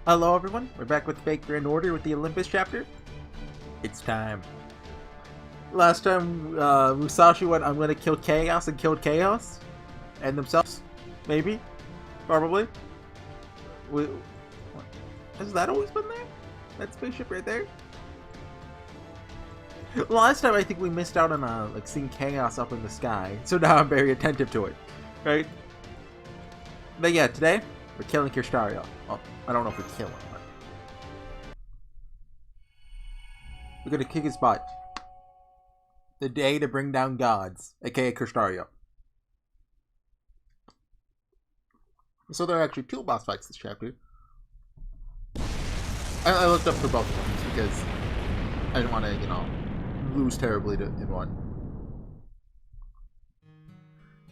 Hello everyone, we're back with Fake Grand Order with the Olympus chapter. It's time. Last time, Musashi went, I'm gonna kill Chaos, and killed Chaos. And themselves. Maybe. Probably. Has that always been there? That spaceship right there? Last time I think we missed out on, like, seeing Chaos up in the sky. So now I'm very attentive to it. Right? But yeah, today, we're killing Kirstario. Well, I don't know if we kill him, but... we're gonna kick his butt. The day to bring down gods, aka Kirstario. So there are actually two boss fights this chapter. I looked up for both of them because I didn't want to, you know, lose terribly in one.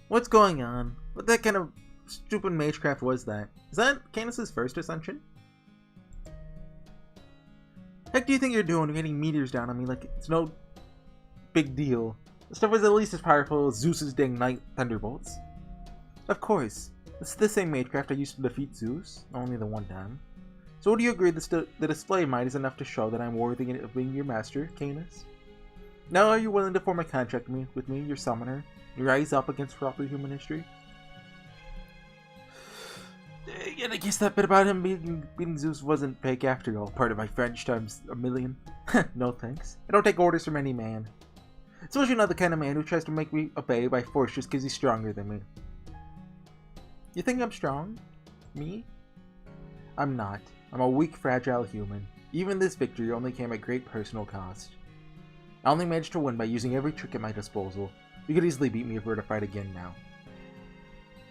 What's going on? What that kind of stupid magecraft was that? Is that Canis' first ascension? Heck do you think you're doing? You're getting meteors down on me like it's no big deal. The stuff was at least as powerful as Zeus's dang night thunderbolts. Of course. It's the same magecraft I used to defeat Zeus, only the one time. So would you agree that the display of might is enough to show that I'm worthy of being your master, Canis? Now are you willing to form a contract with me, your summoner, and rise up against proper human history? Yeah, I guess that bit about him beating Zeus wasn't fake after all. Part of my French times a million. No thanks. I don't take orders from any man. Especially not the kind of man who tries to make me obey by force just because he's stronger than me. You think I'm strong? Me? I'm not. I'm a weak, fragile human. Even this victory only came at great personal cost. I only managed to win by using every trick at my disposal. You could easily beat me if we were to fight again now.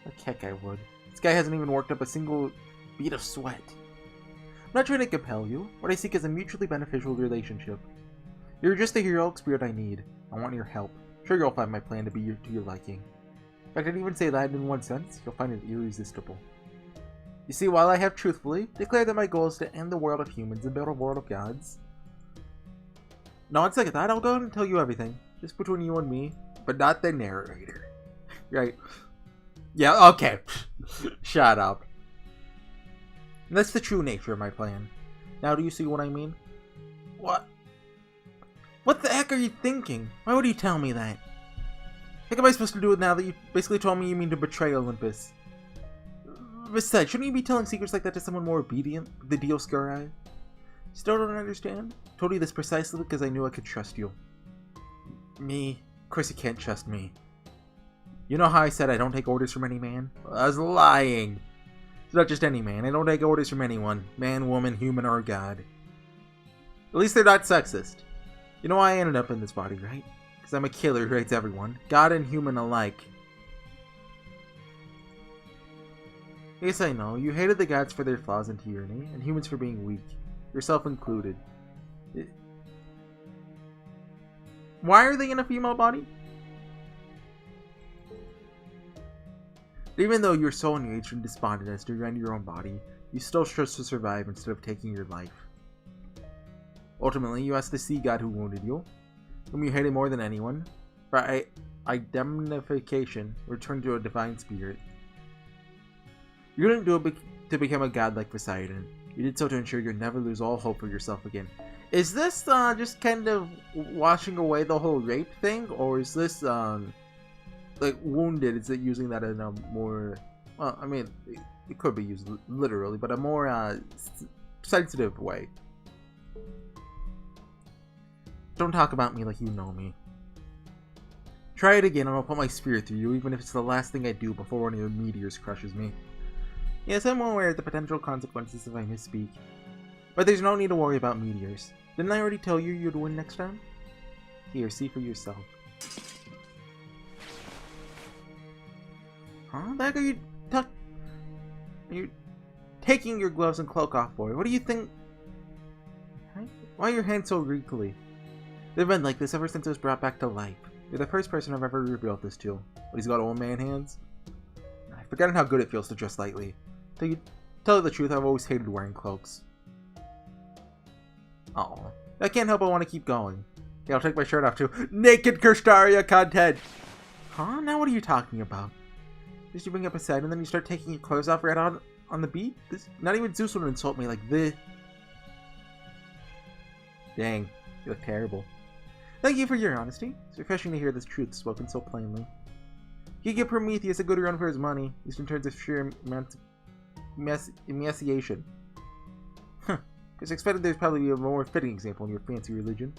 Like heck I would. This guy hasn't even worked up a single bead of sweat. I'm not trying to compel you. What I seek is a mutually beneficial relationship. You're just the heroic spirit I need. I want your help. Sure, you'll find my plan to be to your liking. In fact, I'd even say that in one sense, you'll find it irresistible. You see, while I have truthfully declared that my goal is to end the world of humans and build a world of gods. No, on second thought, I'll go ahead and tell you everything. Just between you and me, but not the narrator. Right? Yeah, okay. Shut up. And that's the true nature of my plan. Now do you see what I mean? What? What the heck are you thinking? Why would you tell me that? What am I supposed to do now that you basically told me you mean to betray Olympus? Besides, shouldn't you be telling secrets like that to someone more obedient? The Dioscuri? Still don't understand? Told you this precisely because I knew I could trust you. Me? Of course you can't trust me. You know how I said I don't take orders from any man? Well, I was lying. It's not just any man. I don't take orders from anyone. Man, woman, human, or god. At least they're not sexist. You know why I ended up in this body, right? Because I'm a killer who hates everyone. God and human alike. Yes, I know. You hated the gods for their flaws and tyranny, and humans for being weak. Yourself included. Why are they in a female body? Even though you're so enraged and despondent as to rend your own body, you still chose to survive instead of taking your life. Ultimately, you asked the sea god who wounded you, whom you hated more than anyone, for indemnification, return to a divine spirit. You didn't do it to become a god like Poseidon. You did so to ensure you'd never lose all hope for yourself again. Is this just kind of washing away the whole rape thing, or is this like wounded? Is it using that in a more, well, I mean, it could be used literally, but a more sensitive way? Don't talk about me like you know me. Try it again and I'll put my spear through you, even if it's the last thing I do before one of your meteors crushes me. Yes, I'm aware of the potential consequences if I misspeak. But there's no need to worry about meteors. Didn't I already tell you you'd win next time? Here, see for yourself. Huh? The heck are you taking your gloves and cloak off for? What do you think? Why are your hands so wrinkly? They've been like this ever since it was brought back to life. You're the first person I've ever revealed this to. But he's got old man hands? I've forgotten how good it feels to dress lightly. Tell you the truth, I've always hated wearing cloaks. Oh, I can't help but want to keep going. Okay, I'll take my shirt off too. Naked Kirstario content! Huh? Now what are you talking about? First you bring up a set and then you start taking your clothes off right on on the beat? Not even Zeus would insult me like this. Dang, you look terrible. Thank you for your honesty. It's refreshing to hear this truth spoken so plainly. You give Prometheus a good run for his money, at least in terms of sheer emaciation. Because I expected there's probably be a more fitting example in your fancy religion.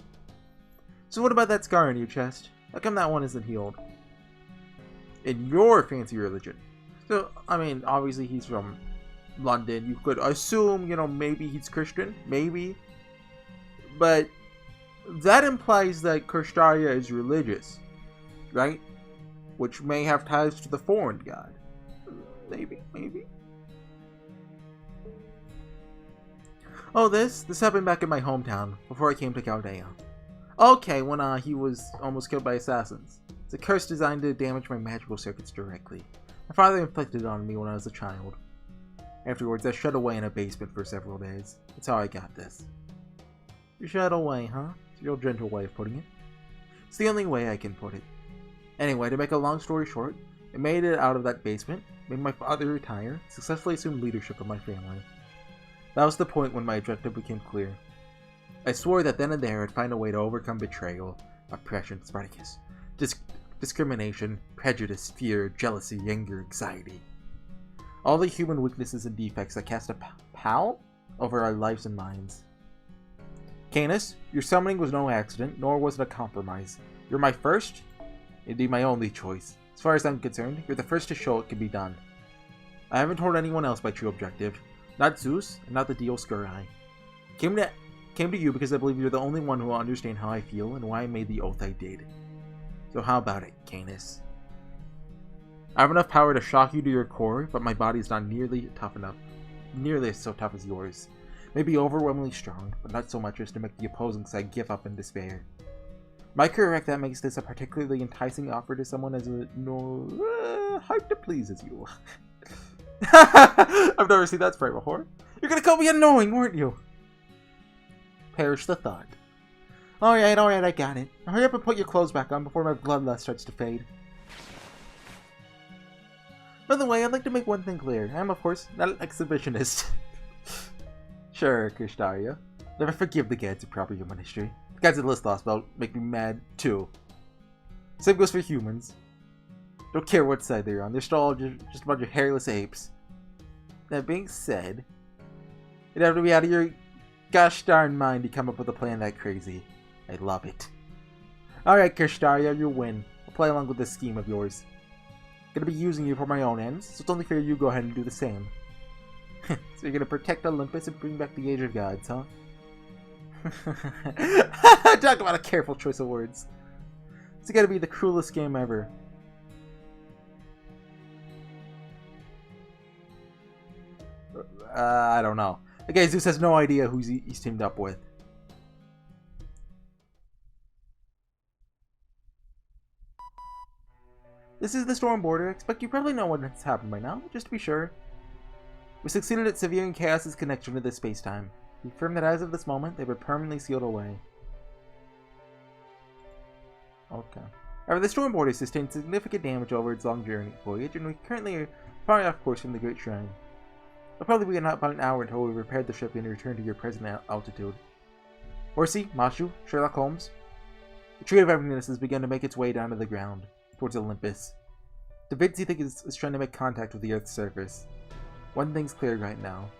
So what about that scar on your chest? How come that one isn't healed? In your fancy religion. So, I mean, obviously he's from London. You could assume, you know, maybe he's Christian. Maybe. But that implies that Kirstaria is religious. Right? Which may have ties to the foreign god. Maybe. Oh, this happened back in my hometown, before I came to Chaldea. Okay, when he was almost killed by assassins. It's a curse designed to damage my magical circuits directly. My father inflicted it on me when I was a child. Afterwards, I shut away in a basement for several days. That's how I got this. You shut away, huh? It's a real gentle way of putting it. It's the only way I can put it. Anyway, to make a long story short, I made it out of that basement, made my father retire, successfully assumed leadership of my family. That was the point when my objective became clear. I swore that then and there I'd find a way to overcome betrayal, oppression, Spartacus, discrimination, prejudice, fear, jealousy, anger, anxiety. All the human weaknesses and defects that cast a pall over our lives and minds. Canis, your summoning was no accident, nor was it a compromise. You're my first, indeed my only choice. As far as I'm concerned, you're the first to show it can be done. I haven't told anyone else my true objective. Not Zeus, and not the Dioscuri. Came to you because I believe you're the only one who will understand how I feel and why I made the oath I did. So how about it, Canis? I have enough power to shock you to your core, but my body is not nearly so tough as yours. Maybe overwhelmingly strong, but not so much as to make the opposing side give up in despair. Am I correct that makes this a particularly enticing offer to someone as hard to please as you? I've never seen that sprite before. You're gonna call me annoying, weren't you? Perish the thought. Alright, I got it. Now hurry up and put your clothes back on before my bloodlust starts to fade. By the way, I'd like to make one thing clear. I am, of course, not an exhibitionist. Sure, Kirstaria. Never forgive the gods who prop your ministry. The gods of the lost belt make me mad, too. Same goes for humans. Don't care what side they're on. They're still all just a bunch of hairless apes. That being said, you'd have to be out of your gosh darn mind to come up with a plan that crazy. I love it. Alright, Kirstaria, you win. I'll play along with this scheme of yours. I'm gonna be using you for my own ends, so it's only fair you go ahead and do the same. So you're gonna protect Olympus and bring back the Age of Gods, huh? Talk about a careful choice of words. It's gotta be the cruelest game ever. I don't know. The guy Zeus has no idea who he's teamed up with. This is the storm border. I expect you probably know what's happened by now, just to be sure. We succeeded at severing Chaos's connection to this space-time. We affirm that as of this moment, they've been permanently sealed away. Okay. However, the storm border sustained significant damage over its long journey voyage, and we currently are far off course from the Great Shrine. It'll probably be about an hour until we repaired the ship and return to your present altitude. Horsey, Mashu, Sherlock Holmes. The Tree of Everneess has begun to make its way down to the ground, towards Olympus. The Vidsy thing is trying to make contact with the Earth's surface. One thing's clear right now.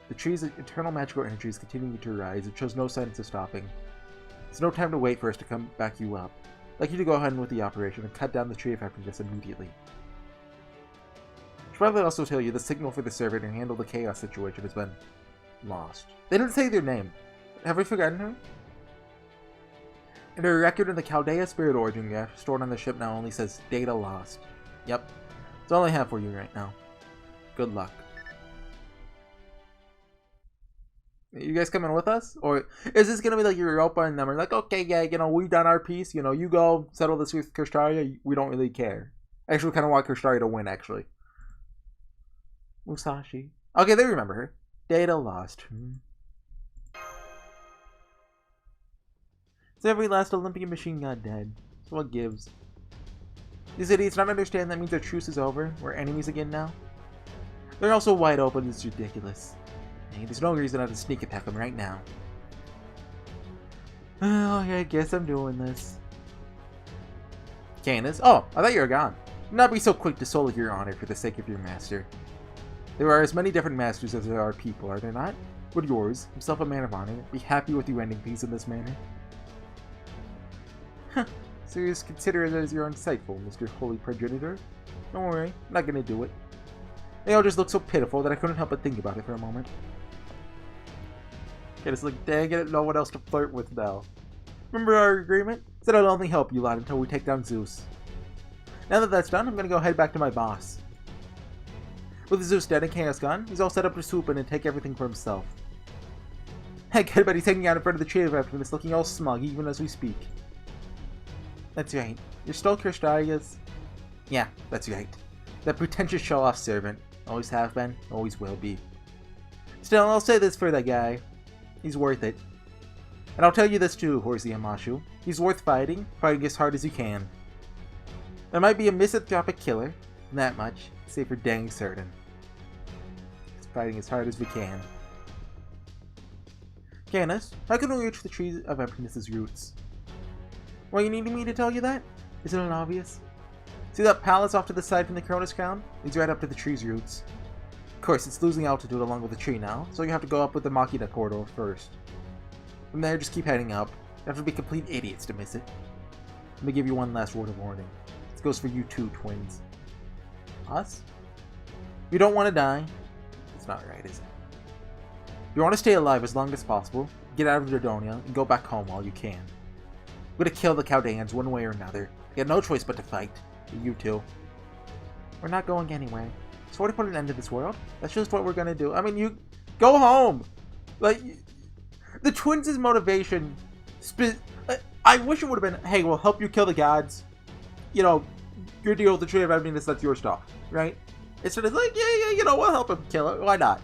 The tree's eternal magical energy is continuing to rise. It shows no signs of stopping. There's no time to wait for us to come back you up. I'd like you to go ahead with the operation and cut down the Tree of Happiness immediately. I should probably also tell you the signal for the server to handle the chaos situation has been lost. They didn't say their name. Have we forgotten her? And her record in the Chaldea Spirit Origin graph stored on the ship now only says data lost. Yep. That's all I have for you right now. Good luck. You guys coming with us? Or is this gonna be like Europa and them are like, okay, yeah, you know, we've done our piece, you know, you go settle this with Kirstaria, we don't really care. I actually kind of want Kirstaria to win, actually. Musashi. Okay, they remember her. Data lost. So every last Olympian machine god dead. So what gives? These idiots not understand that means our truce is over? We're enemies again now? They're also wide open, it's ridiculous. Hey, there's no reason not to sneak attack them right now. Oh, I guess I'm doing this. Candace? Oh, I thought you were gone. Do not be so quick to sully your honor for the sake of your master. There are as many different masters as there are people, are there not? Would yours, himself a man of honor, be happy with you ending things in this manner? Huh. So you just consider it as your insightful, Mr. Holy Progenitor? Don't worry, I'm not gonna do it. They all just look so pitiful that I couldn't help but think about it for a moment. Okay, just like, dang it, no one else to flirt with now. Remember our agreement? Said I'll only help you lot until we take down Zeus. Now that that's done, I'm gonna go head back to my boss. With Zeus dead and Chaos gone, he's all set up to swoop in and take everything for himself. Heck, I bet he's hanging out in front of the tree of happiness looking all smug even as we speak. That's right. You're still Kirstaria's... Yeah, that's right. That pretentious show-off servant. Always have been, always will be. Still, I'll say this for that guy. He's worth it. And I'll tell you this too, HorseyEatYou. He's worth fighting as hard as you can. There might be a misanthropic killer, that much, say for dang certain. He's fighting as hard as we can. Candace, how can we reach the Tree of Emptiness's roots? Why you needing me to tell you that? Isn't it obvious? See that palace off to the side from the Cronus Crown? Leads right up to the tree's roots. Of course, it's losing altitude along with the tree now, so you have to go up with the Machina corridor first. From there, just keep heading up. You have to be complete idiots to miss it. Let me give you one last word of warning. This goes for you too, twins. Us? If you don't want to die, it's not right, is it? If you want to stay alive as long as possible, get out of Dordonia and go back home while you can. We're gonna kill the Chaldeans one way or another. You have no choice but to fight. You two. We're not going anywhere. So to put an end to this world, that's just what we're gonna do. I mean, you go home. Like the twins' motivation. I wish it would have been, hey, we'll help you kill the gods. You know, your deal with the Tree of Emptiness, that's your stuff, right? Instead of like, yeah, you know, we'll help him kill it. Why not?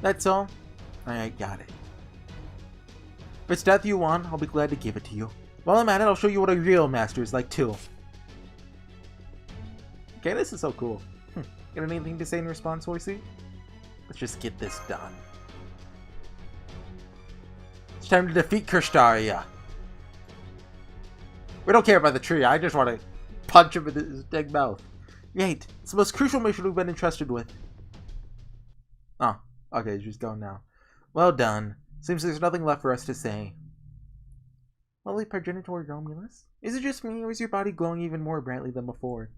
That's all. Alright, got it. If it's death you want, I'll be glad to give it to you. While I'm at it, I'll show you what a real master is like too. Okay, this is so cool. Got anything to say in response, Horsey? Let's just get this done. It's time to defeat Kirstaria. We don't care about the tree, I just want to punch him in his big mouth. Right, it's the most crucial mission we've been entrusted with. Oh, okay, she's going now. Well done. Seems there's nothing left for us to say. Holy Progenitor Romulus? Is it just me, or is your body glowing even more brightly than before?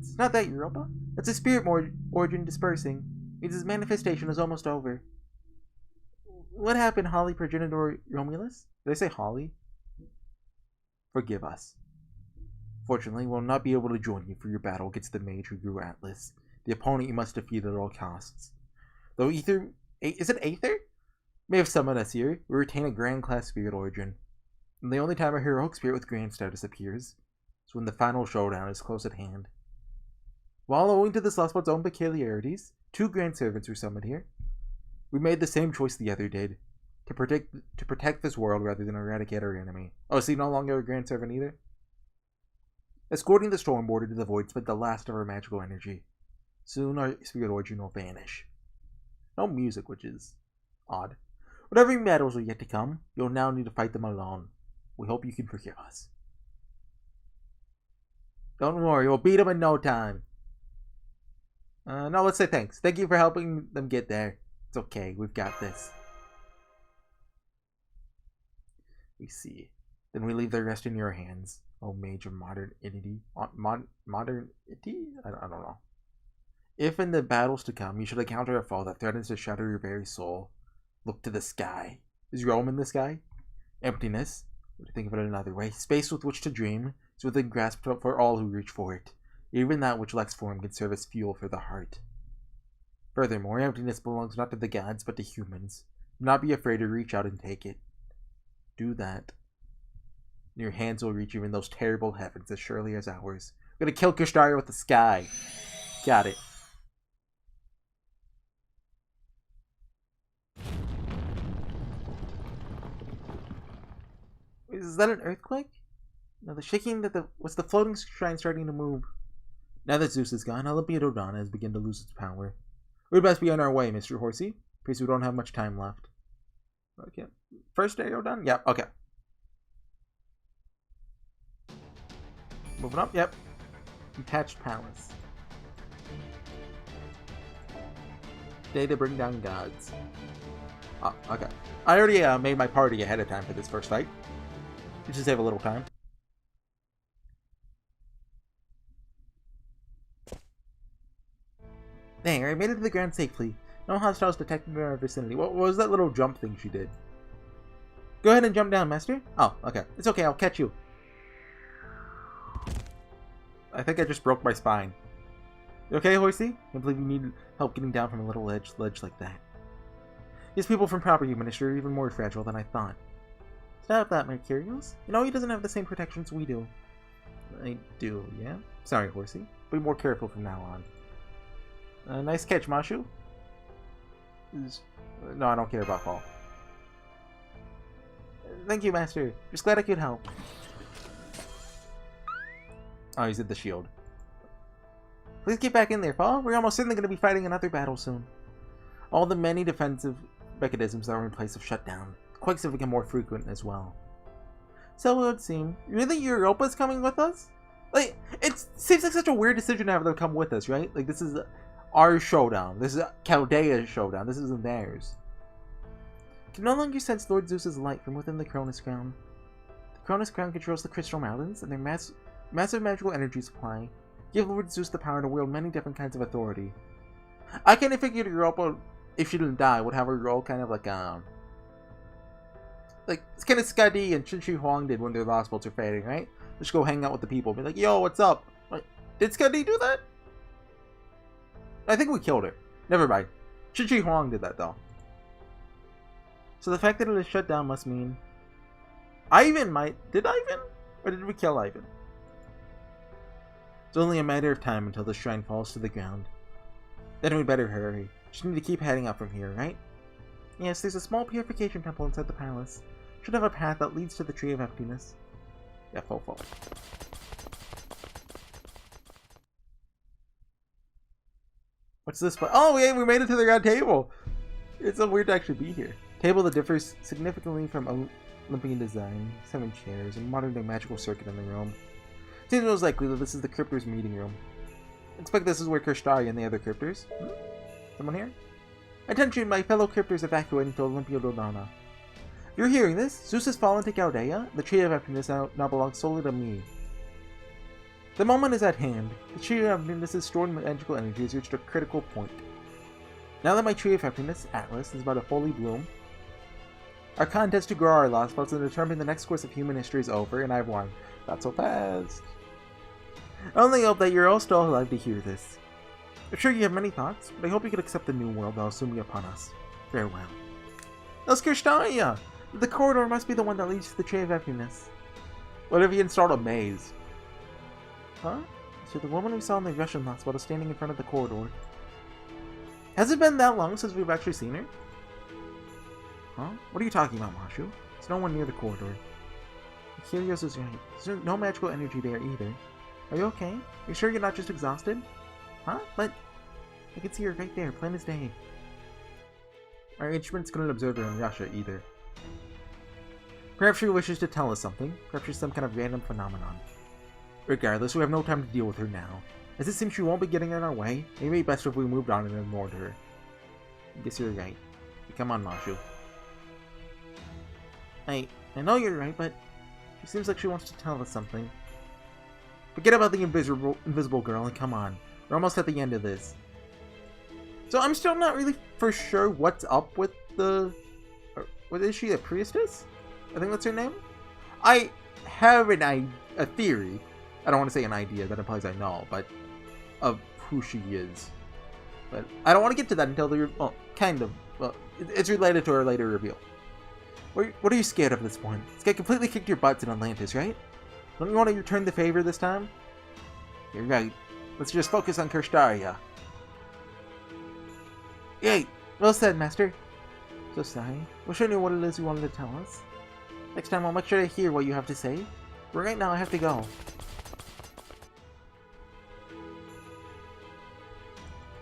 It's not that, Europa. That's a spirit origin dispersing. Means his manifestation is almost over. What happened, Holly Progenitor Romulus? Did I say Holly? Forgive us. Fortunately, we'll not be able to join you for your battle against the mage who grew Atlas, the opponent you must defeat at all costs. Though Aether... Is it Aether? May have summoned us here, we retain a Grand Class Spirit origin. And the only time a heroic spirit with Grand status appears is when the final showdown is close at hand. While owing to this last one's own peculiarities, 2 Grand Servants were summoned here. We made the same choice the other did, to protect this world rather than eradicate our enemy. Oh, so you no longer a Grand Servant either? Escorting the Storm Border to the Void spent the last of our magical energy. Soon our spirit origin will vanish. No music, which is odd. Whatever battles are yet to come, you'll now need to fight them alone. We hope you can forgive us. Don't worry, we'll beat them in no time. No, let's say thanks. Thank you for helping them get there. It's okay, we've got this. We see. Then we leave the rest in your hands, O Mage of Modernity. Modernity? I don't know. If in the battles to come you should encounter a foe that threatens to shatter your very soul, look to the sky. Is Rome in the sky? Emptiness, or to think of it another way, space with which to dream is within grasp for all who reach for it. Even that which lacks form can serve as fuel for the heart. Furthermore, emptiness belongs not to the gods, but to humans. Do not be afraid to reach out and take it. Do that. And your hands will reach even those terrible heavens as surely as ours. We're gonna kill Kirstaria with the sky. Got it. Is that an earthquake? Now the shaking was the floating shrine starting to move. Now that Zeus is gone, Olympia Dodana has begun to lose its power. We'd best be on our way, Mr. Horsey. Because we don't have much time left. Okay. First area done? Yep, okay. Moving up, yep. Detached palace. Day to bring down gods. Oh, okay. I already made my party ahead of time for this first fight. Just to save a little time. There, I made it to the ground safely. No hostiles detected in our vicinity. What was that little jump thing she did? Go ahead and jump down, Master. Oh, okay. It's okay, I'll catch you. I think I just broke my spine. You okay, Horsey? I believe you need help getting down from a little ledge like that. These people from Proper Ministry are even more fragile than I thought. Stop that, Mercurials. You know he doesn't have the same protections we do. I do, yeah? Sorry, Horsey. Be more careful from now on. Nice catch, Mashu. No, I don't care about fall. Thank you, Master. Just glad I could help. Oh, he's at the shield. Please get back in there, Paul. We're almost certainly going to be fighting another battle soon. All the many defensive mechanisms that were in place have shut down. Quakes have become more frequent as well. So it would seem. Really, Europa's coming with us? Like, it seems like such a weird decision to have them come with us, right? Like, this is our showdown. This is Chaldea's showdown. This isn't theirs. Can no longer sense Lord Zeus's light from within the Cronus Crown. The Cronus Crown controls the Crystal Mountains and their massive magical energy supply. Give Lord Zeus the power to wield many different kinds of authority. I kind of figured Europa, if she didn't die, would have her role kind of like it's kind of Skadi and Qin Shi Huang did when their lost bolts are fading, right? Just go hang out with the people, be like, yo, what's up? Like, did Skadi do that? I think we killed her. Never mind. Qin Shi Huang did that though. So the fact that it is shut down must mean Ivan might. Did Ivan? Or did we kill Ivan? It's only a matter of time until the shrine falls to the ground. Then we better hurry. Just need to keep heading up from here, right? Yes, there's a small purification temple inside the palace. Should have a path that leads to the Tree of Emptiness. Yeah, fall forward. What's this? Oh, yeah, we made it to the round table! It's so weird to actually be here. Table that differs significantly from Olympian design, 7 chairs, and modern-day magical circuit in the room. Seems most likely that this is the Cryptors' meeting room. I expect this is where Kirstari and the other Cryptors. Someone here? Attention, my fellow Cryptors evacuating to Olympia Dodana. You're hearing this? Zeus has fallen to Chaldea. The Tree of Emptiness now belongs solely to me. The moment is at hand. The Tree of Emptiness' stored magical energy has reached a critical point. Now that my Tree of Emptiness, Atlas, is about to fully bloom, our contest to grow our lost spots and determine the next course of human history is over, and I've won. Not so fast. I only hope that you're all still alive to hear this. I'm sure you have many thoughts, but I hope you can accept the new world that will soon be upon us. Farewell. Elskirstania! The corridor must be the one that leads to the Tree of Emptiness. What if you installed a maze? Huh? So the woman we saw in the Russian hotspot is standing in front of the corridor. Has it been that long since we've actually seen her? Huh? What are you talking about, Mashu? There's no one near the corridor. Helios is right. There's no magical energy there either. Are you okay? Are you sure you're not just exhausted? Huh? But I can see her right there, plain as day. Our instruments couldn't observe her in Russia either. Perhaps she wishes to tell us something. Perhaps she's some kind of random phenomenon. Regardless, we have no time to deal with her now. As it seems she won't be getting in our way, it may be best if we moved on and ignored her. I guess you're right. Come on, Mashu. I know you're right, but she seems like she wants to tell us something. Forget about the invisible girl and come on. We're almost at the end of this. So I'm still not really for sure what's up with the... What is she, a priestess? I think that's her name? I have a theory. I don't want to say an idea, that implies I know, but of who she is. But I don't want to get to that until the... Well, kind of. Well, it's related to her later reveal. What are you scared of at this point? This guy completely kicked your butts in Atlantis, right? Don't you want to return the favor this time? You're right. Let's just focus on Kirstaria. Yay! Well said, Master. So sorry. Wish I knew what it is you wanted to tell us. Next time I'll make sure to hear what you have to say. But right now I have to go.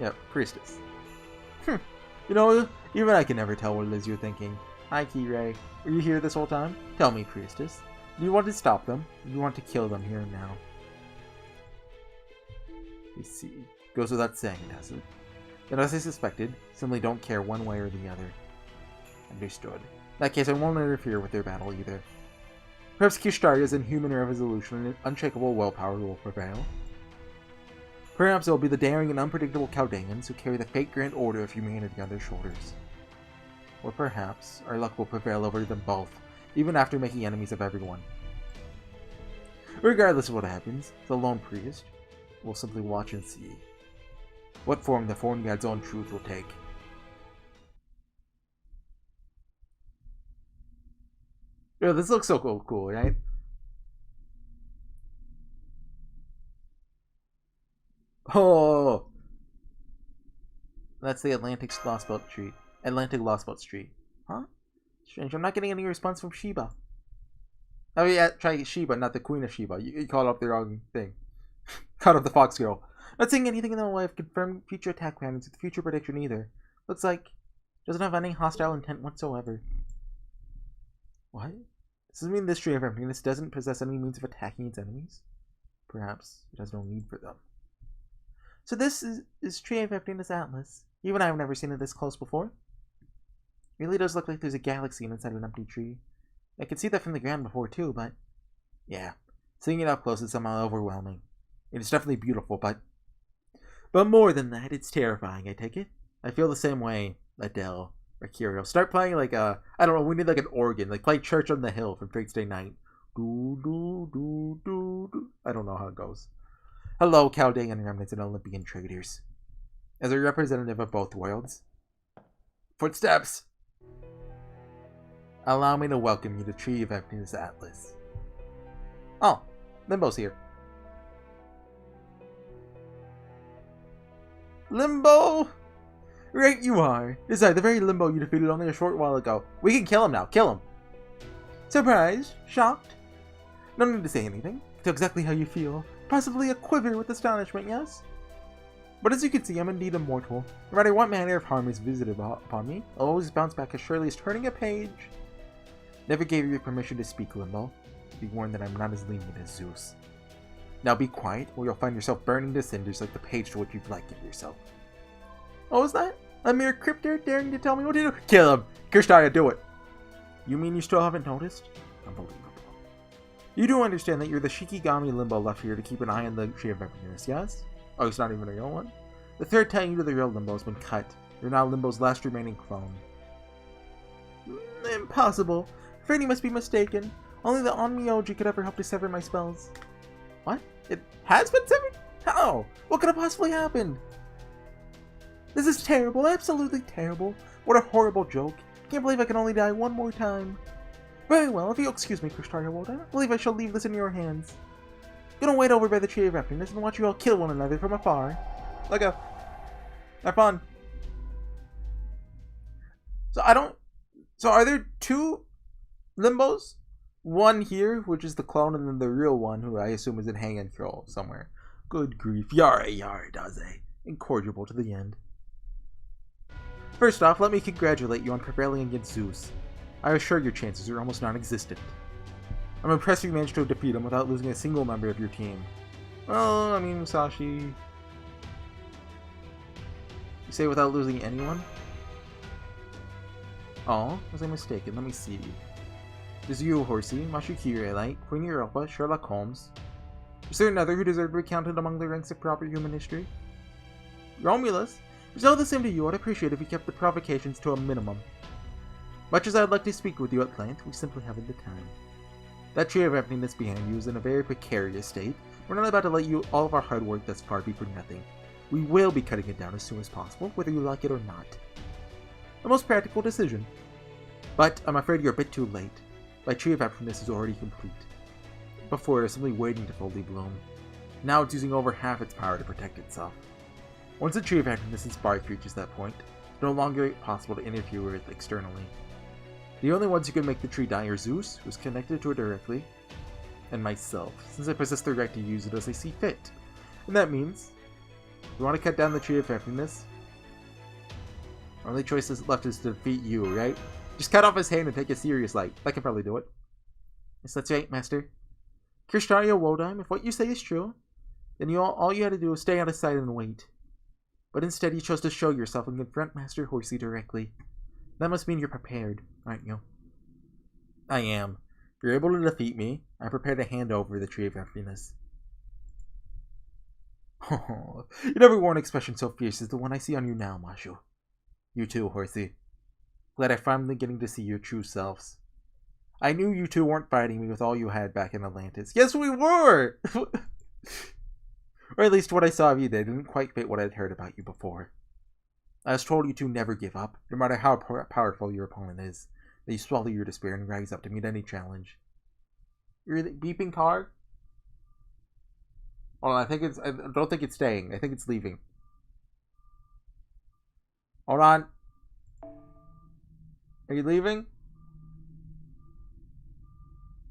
Yep, priestess. You know, even I can never tell what it is you're thinking. Hi, Kirei. Were you here this whole time? Tell me, priestess. Do you want to stop them? Or do you want to kill them here and now? You see. Goes without saying, does it? Then as I suspected, simply don't care one way or the other. Understood. In that case, I won't interfere with their battle either. Perhaps Kishtaria's inhuman resolution and unshakable willpower will prevail. Perhaps it will be the daring and unpredictable Chaldeans who carry the fate grand order of humanity on their shoulders. Or perhaps our luck will prevail over them both, even after making enemies of everyone. Regardless of what happens, the lone priest will simply watch and see what form the Foreign God's own truth will take. Yo, this looks so cool, right? Oh, that's the Atlantic Lost Belt tree. Atlantic Lost Belt tree. Huh? Strange. I'm not getting any response from Sheba. Oh yeah, try Sheba, not the Queen of Sheba. You called up the wrong thing. Caught up the Fox Girl. Not seeing anything in the way of confirmed future attack patterns with future prediction either. Looks like doesn't have any hostile intent whatsoever. What? Does this mean this tree of emptiness doesn't possess any means of attacking its enemies? Perhaps it has no need for them. So this is Tree of Emptiness Atlas. Even I've never seen it this close before. It really does look like there's a galaxy inside an empty tree. I could see that from the ground before too, but yeah, seeing it up close is somehow overwhelming. It is definitely beautiful, but more than that, it's terrifying. I take it. I feel the same way, Adele or Curio. Start playing like I don't know. We need like an organ, like play Church on the Hill from Fate's Day Night. Do do do do do. I don't know how it goes. Hello, Chaldean remnants and Olympian traders. As a representative of both worlds. Footsteps! Allow me to welcome you to Tree of Emptiness Atlas. Oh, Limbo's here. Limbo! Right you are. This is the very Limbo you defeated only a short while ago. We can kill him now. Kill him. Surprised? Shocked? No need to say anything. It's exactly how you feel. Possibly a quiver with astonishment, yes? But as you can see, I'm indeed immortal. No matter what manner of harm is visited upon me, I'll always bounce back as surely as turning a page. Never gave you permission to speak, Limbo. Be warned that I'm not as lenient as Zeus. Now be quiet, or you'll find yourself burning to cinders like the page to which you've likened yourself. Oh, is that? A mere crypter daring to tell me what to do? Kill him! Kirstaya, do it! You mean you still haven't noticed? Unbelievable. You do understand that you're the Shikigami Limbo left here to keep an eye on the Tree of Emptiness, yes? Oh, it's not even a real one? The thread tying you to the real Limbo has been cut. You're now Limbo's last remaining clone. Impossible. Afraid he must be mistaken. Only the Onmyoji could ever help to sever my spells. What? It has been severed? How? What could have possibly happened? This is terrible, absolutely terrible. What a horrible joke. Can't believe I can only die one more time. Very well, if you'll excuse me, Krishtarya Woda, I believe I shall leave this in your hands. Gonna wait over by the Tree of Emptiness and watch you all kill one another from afar. Let go. Have fun. So are there two Limbos? One here, which is the clone, and then the real one, who I assume is in hang and throw somewhere. Good grief. Yara yara daze. Incorrigible to the end. First off, let me congratulate you on prevailing against Zeus. I assure your chances are almost non-existent. I'm impressed you managed to defeat him without losing a single member of your team. Well, I mean, Musashi... You say without losing anyone? Oh, was I mistaken? Let me see. There's you, Horsey, Mashukiri Light, Queen Europa, Sherlock Holmes. Is there another who deserved to be counted among the ranks of proper human history? Romulus? If it's all the same to you, I'd appreciate if we kept the provocations to a minimum. Much as I'd like to speak with you at length, we simply haven't the time. That Tree of Emptiness behind you is in a very precarious state. We're not about to let you all of our hard work thus far be for nothing. We will be cutting it down as soon as possible, whether you like it or not. The most practical decision. But I'm afraid you're a bit too late. My Tree of Emptiness is already complete. Before, it was simply waiting to fully bloom. Now it's using over half its power to protect itself. Once the Tree of Emptiness's bark reaches that point, it's no longer possible to interfere with it externally. The only ones who can make the tree die are Zeus, who's connected to it directly, and myself, since I possess the right to use it as I see fit. And that means, we want to cut down the Tree of Happiness. Our only choice left is to defeat you, right? Just cut off his hand and take a serious light. That can probably do it. Yes, that's right, Master. Kirshtaria Wodime, if what you say is true, then all you had to do was stay out of sight and wait. But instead you chose to show yourself and confront Master Horsey directly. That must mean you're prepared, aren't you? I am. If you're able to defeat me, I'm prepared to hand over the Tree of Happiness. Oh, you never wore an expression so fierce as the one I see on you now, Mashu. You too, Horsey. Glad I'm finally getting to see your true selves. I knew you two weren't fighting me with all you had back in Atlantis. Yes, we were! Or at least what I saw of you there didn't quite fit what I'd heard about you before. I was told you two never give up, no matter how powerful your opponent is. That you swallow your despair and rise up to meet any challenge. You're the beeping car? Hold on, I don't think it's staying. I think it's leaving. Hold on. Are you leaving?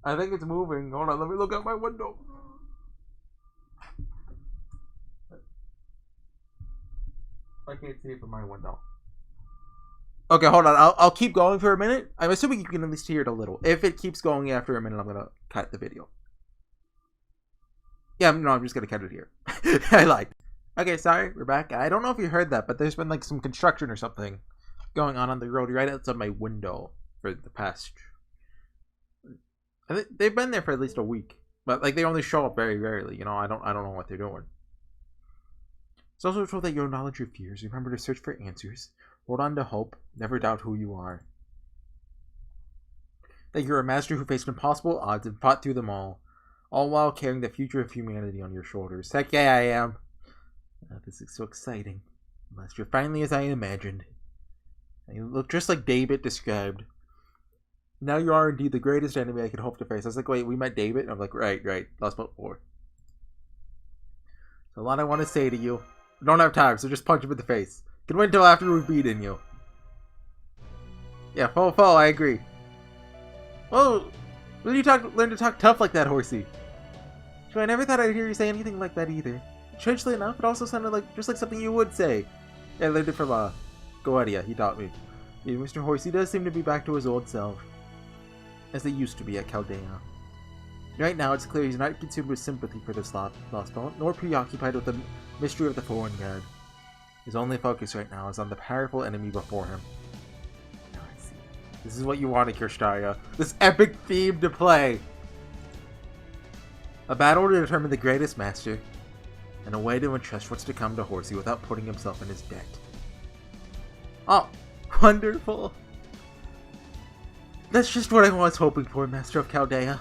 I think it's moving. Hold on, let me look out my window. I can't see it from my window. Okay, hold on. I'll keep going for a minute. I'm assuming you can at least hear it a little. If it keeps going after a minute, I'm gonna cut the video. Yeah, no, I'm just gonna cut it here. I lied. Okay, sorry, we're back. I don't know if you heard that, but there's been like some construction or something going on the road right outside my window for the past. I think they've been there for at least a week, but like they only show up very rarely. You know, I don't know what they're doing. It's also told that you acknowledge your fears, remember to search for answers, hold on to hope, never doubt who you are. That you're a master who faced impossible odds and fought through them all while carrying the future of humanity on your shoulders. Heck yeah, I am. This is so exciting. Unless you're finally as I imagined. And you look just like David described. Now you are indeed the greatest enemy I could hope to face. I was like, wait, we met David? And I'm like, right. Lost about 4. So a lot I want to say to you. I don't have time, so just punch him in the face. Can wait until after we've beaten you. Yeah, foe, I agree. Oh, when you learn to talk tough like that, Horsey? So I never thought I'd hear you say anything like that either. Strangely enough, it also sounded just like something you would say. Yeah, I learned it from Goetia. He taught me. Yeah, Mr. Horsey does seem to be back to his old self, as they used to be at Chaldea. Right now, it's clear he's not consumed with sympathy for this lost bone, nor preoccupied with the mystery of the foreign god. His only focus right now is on the powerful enemy before him. Now I see. This is what you wanted, Kirshtaria. This epic theme to play! A battle to determine the greatest master, and a way to entrust what's to come to Horsey without putting himself in his debt. Oh, wonderful! That's just what I was hoping for, Master of Chaldea.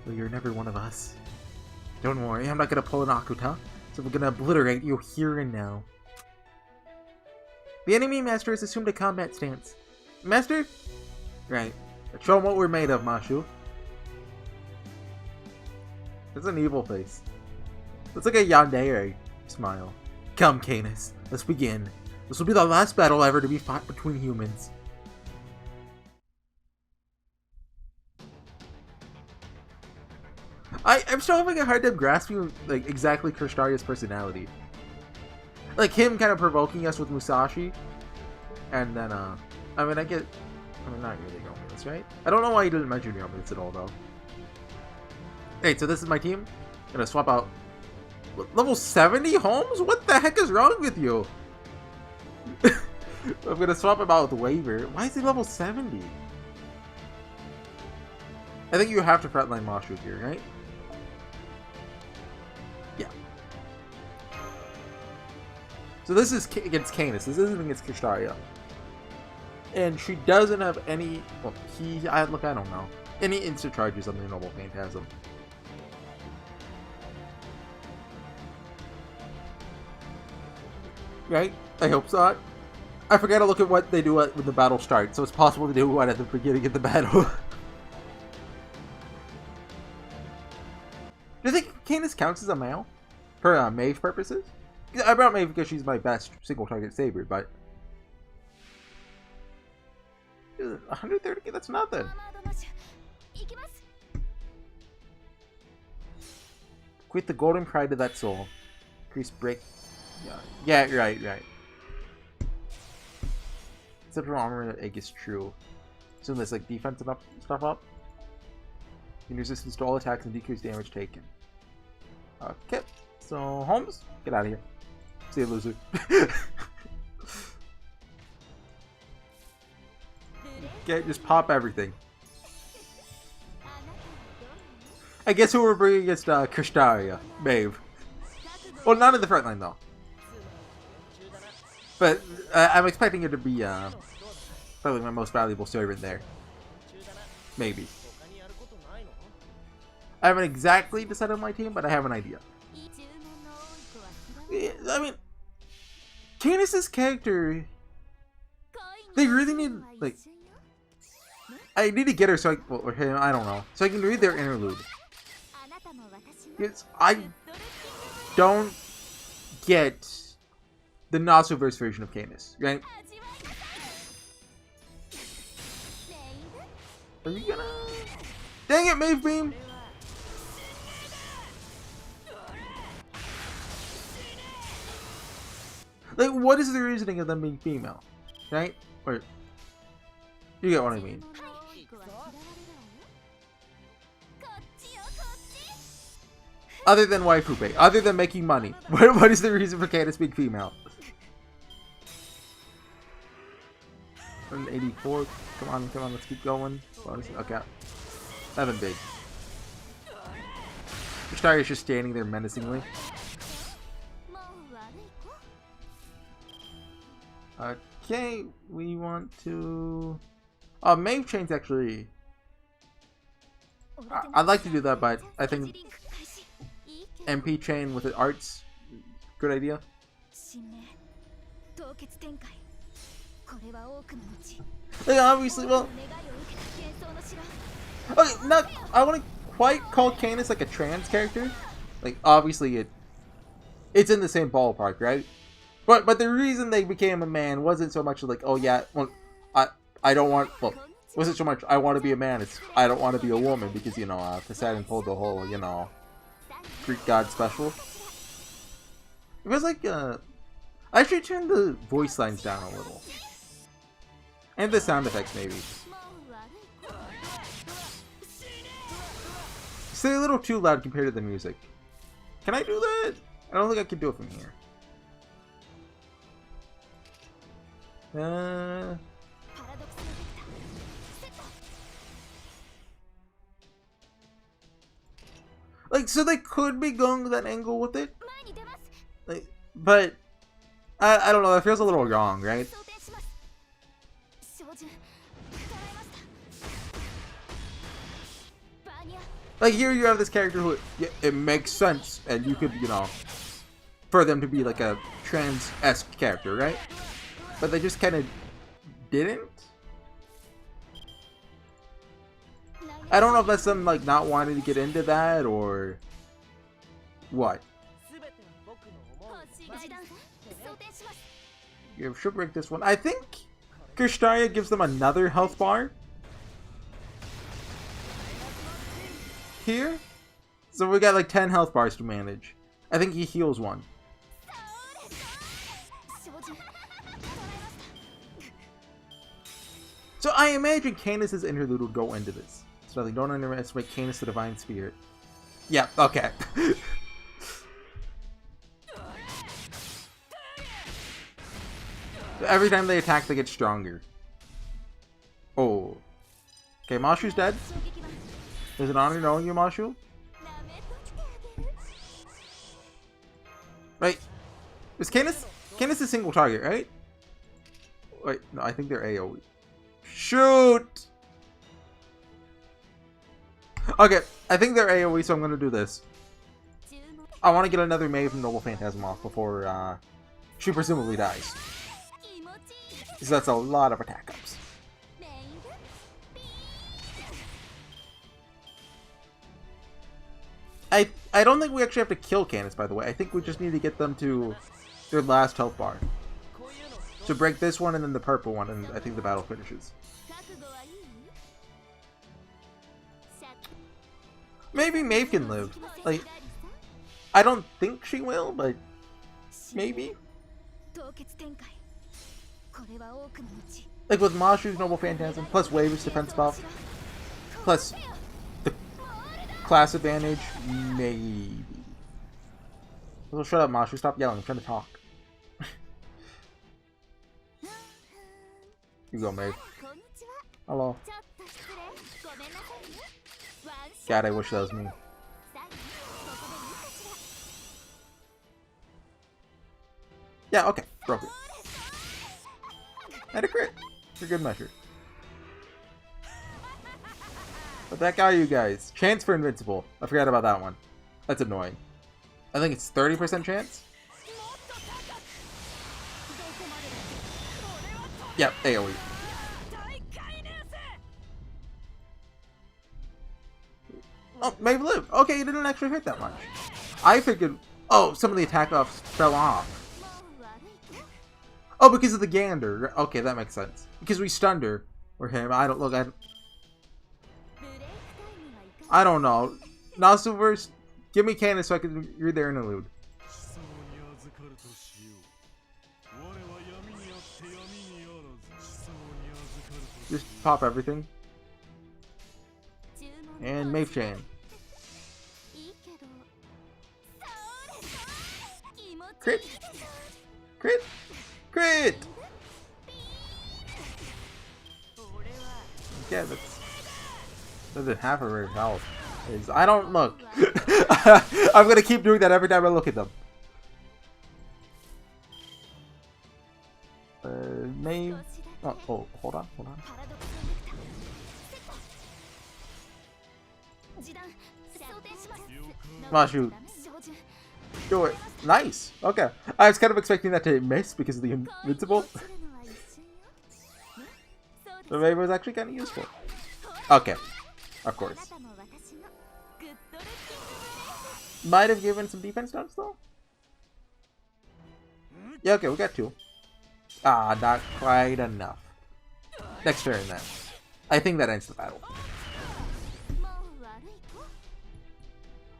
Though you're never one of us. Don't worry, I'm not gonna pull an Akuta, so we're gonna obliterate you here and now. The enemy master has assumed a combat stance. Master? Right. Let's show him what we're made of, Mashu. It's an evil face. It's like a yandere smile. Come, Canis. Let's begin. This will be the last battle ever to be fought between humans. I'm still having a hard time grasping like exactly Kirstaria's personality. Like him kind of provoking us with Musashi, and then not really going with this, right? I don't know why he didn't mention Yomis at all though. Hey, so this is my team. I'm gonna swap out level 70 Holmes. What the heck is wrong with you? I'm gonna swap him out with Waver. Why is he level 70? I think you have to frontline Mashu here, right? Yeah. So this is against Canis. This isn't against Kirshtaria. And she doesn't have any... Well, I don't know. Any instant charges on the Noble Phantasm. Right? I hope so. I forgot to look at what they do when the battle starts, so it's possible to do one at the beginning of the battle. Do you think Canis counts as a male? For mage purposes? I brought Maeve because she's my best single target saber, but 130, that's nothing. Equate the golden pride to that soul. Increase break. Yeah, right. Except for armor and egg is true. So this like defense and stuff up. Gain resistance to all attacks and decrease damage taken. Okay, so Holmes, get out of here. See you, loser. Okay, just pop everything. I guess who we're bringing against Kristaria, Maeve. Well, not in the front line though. But I'm expecting it to be probably my most valuable servant there. Maybe. I haven't exactly decided on my team, but I have an idea. I mean, Candace's character, they really need, like, I need to get her so I, well, or him, I don't know, so I can read their interlude. Because I don't get the Nasu-verse version of Candace, right? Are you gonna... Dang it, Maeve Beam! Like, what is the reasoning of them being female? Right? Or... You get what I mean. Other than waifu bait. Other than making money. What is the reason for Candace being female? 184. Come on, let's keep going. Okay. Nothing big. Kristaria is just standing there menacingly. Okay, we want to... Oh, Maeve Chain's actually... I'd like to do that, but I think MP Chain with the arts, good idea. Like, obviously, well... Okay, not... I wouldn't quite call Candace like a trans character. Like, obviously it's in the same ballpark, right? But the reason they became a man wasn't so much like, oh yeah, well, I don't want, well, wasn't so much I want to be a man, it's I don't want to be a woman, because, you know, Poseidon pulled the whole, you know, Greek god special. It was like, I actually turned the voice lines down a little. And the sound effects, maybe. Stay a little too loud compared to the music. Can I do that? I don't think I can do it from here. Like, so they could be going to that angle with it, like, but I don't know, that feels a little wrong, right? Like, here you have this character who, it makes sense, and you could, you know, for them to be like a trans-esque character, right? But they just kind of didn't? I don't know if that's them, like, not wanting to get into that, or what. You should break this one. I think Kristaria gives them another health bar here. So we got like 10 health bars to manage. I think he heals one. So I imagine Candace's interlude would go into this. So they don't underestimate Candace the Divine Spirit. Yeah, okay. Every time they attack, they get stronger. Oh. Okay, Mashu's dead. Is it an honor knowing you, Mashu? Right. Is Candace a single target, right? Wait, no, I think they're AoE. Shoot! Okay, I think they're AoE, so I'm gonna do this. I want to get another Maeve from Noble Phantasm off before she presumably dies. Because that's a lot of attack ups. I don't think we actually have to kill Candace, by the way. I think we just need to get them to their last health bar. So break this one and then the purple one, and I think the battle finishes. Maybe Maeve can live. Like, I don't think she will, but maybe. Like with Mashu's Noble Phantasm, plus Waver's defense buff, plus the class advantage, maybe. Well, shut up, Mashu. Stop yelling. I'm trying to talk. You go, Maeve. Hello. God, I wish that was me. Yeah, okay. Broke it. And a crit. For good measure. What the heck are you guys? Chance for invincible. I forgot about that one. That's annoying. I think it's 30% chance? Yep, AoE. Oh, Maeve lived. Okay, you didn't actually hurt that much. I figured... Oh, some of the attack buffs fell off. Oh, because of the gander. Okay, that makes sense. Because we stunned her. Or him. I don't... Look, I don't know. Nasu verse... Give me Candace so I can read their interlude. Just pop everything. And Maeve-chan. Crit! Crit! Crit! Yeah, that's half of her health. I don't look. I'm gonna keep doing that every time I look at them. Maeve. Oh, hold on. Mashu. Do it. Nice. Okay. I was kind of expecting that to miss because of the invincible. But maybe it was actually kind of useful. Okay. Of course. Might have given some defense stunts though. Yeah, okay, we got 2. Ah, not quite enough. Next turn then. I think that ends the battle.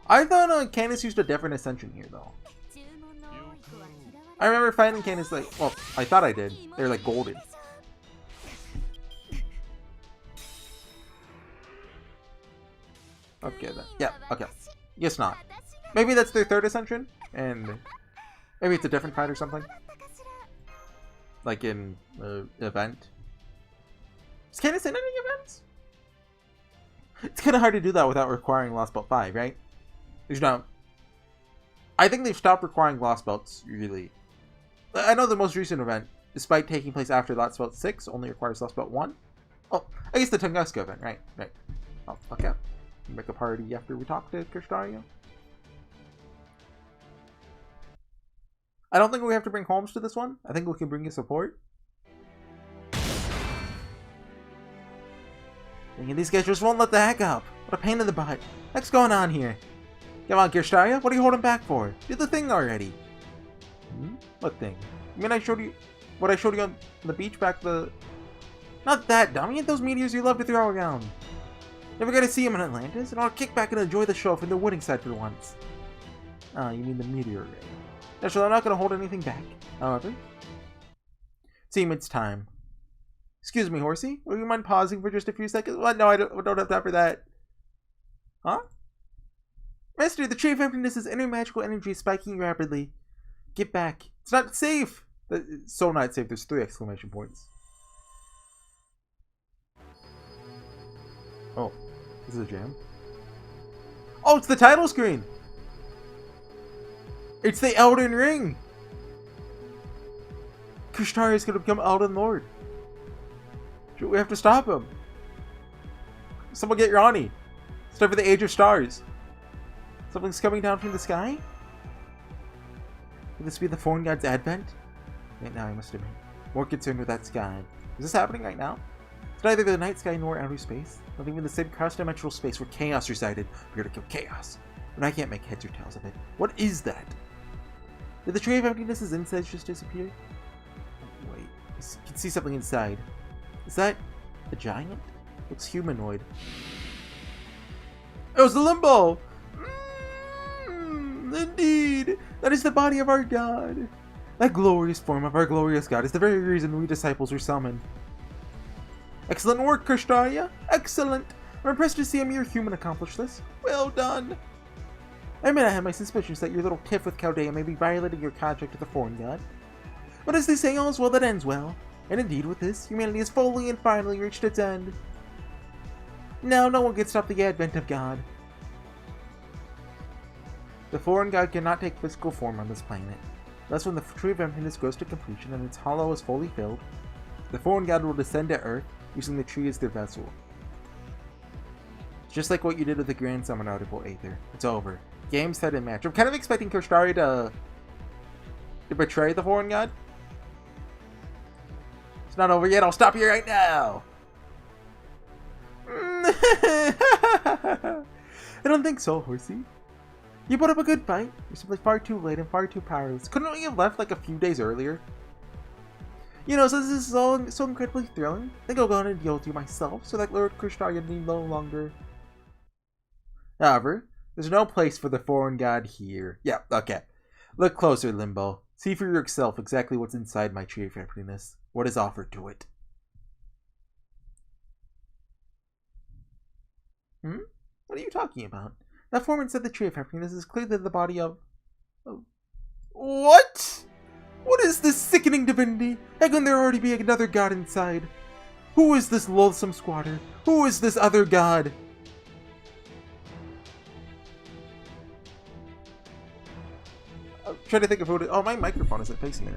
I thought Candace used a different ascension here though. I remember fighting Candace like, well, I thought I did. They're like golden. Okay then. Yeah, okay. Guess not. Maybe that's their 3rd ascension, and maybe it's a different fight or something. Like in event. Is Candace in any events? It's kind of hard to do that without requiring Lost Belt 5, right? There's no... I think they've stopped requiring Lost Belts, really. I know the most recent event, despite taking place after Lost Belt 6, only requires Lost Belt 1. Oh, I guess the Tunguska event, right. Oh, okay. Make a party after we talk to Kirstario. I don't think we have to bring Holmes to this one. I think we can bring you support. And these guys just won't let the heck up. What a pain in the butt. What's going on here? Come on, Kirstario. What are you holding back for? Do the thing already. What thing? I mean, I showed you what I showed you on the beach back the... Not that dumb. You get those meteors you love to throw around. Never got to see them in Atlantis, and I'll kick back and enjoy the show from the winning side for once. Ah, you mean the meteor ray. Actually, I'm not going to hold anything back. However, seems it's time. Excuse me, Horsey. Would you mind pausing for just a few seconds? What? No, I don't have time for that. Huh? Master, the Tree of Emptiness' inner magical energy is spiking rapidly. Get back. It's not safe! It's so not safe. There's 3 exclamation points. Oh. This is a jam. Oh, it's the title screen! It's the Elden Ring! Kushtari is gonna become Elden Lord. We have to stop him. Someone get Ronnie. It's time for the Age of Stars. Something's coming down from the sky? Could this be the Foreign God's advent? Right now, I must admit, more concerned with that sky. Is this happening right now? It's neither the night sky nor outer space. Not even the same cross-dimensional space where chaos resided. We're here to kill chaos. But I can't make heads or tails of it. What is that? Did the Tree of Emptiness's insides just disappear? Oh, wait. I can see something inside. Is that a giant? Looks humanoid. It was the Limbo! Indeed, that is the body of our god. That glorious form of our glorious god is the very reason we disciples were summoned. Excellent work, Krishtaya! Excellent! I'm impressed to see a mere human accomplish this. Well done! I admit I have my suspicions that your little tiff with Chaldea may be violating your contract with the foreign god. But as they say, all's well that ends well. And indeed, with this, humanity has fully and finally reached its end. Now, no one can stop the advent of God. The foreign god cannot take physical form on this planet. Thus, when the Tree of Emptiness grows to completion and its hollow is fully filled, the foreign god will descend to Earth, using the tree as their vessel. Just like what you did with the Grand Summon article, Aether. It's over. Game, set, and match. I'm kind of expecting Krishtari to betray the foreign god. It's not over yet. I'll stop you right now. I don't think so, Horsey. You put up a good fight. You're simply far too late and far too powerless. Couldn't we have left like a few days earlier? You know, since this is all so incredibly thrilling, I think I'll go ahead and deal with you myself so that Lord Krishtari need no longer. However, there's no place for the foreign god here. Yeah, okay. Look closer, Limbo. See for yourself exactly what's inside my Tree of Happiness. What is offered to it. What are you talking about? That form inside the Tree of Happiness is clearly the body of... What? What is this sickening divinity? How can there already be another god inside? Who is this loathsome squatter? Who is this other god? I'm trying to think of who it is. Oh, my microphone isn't facing me.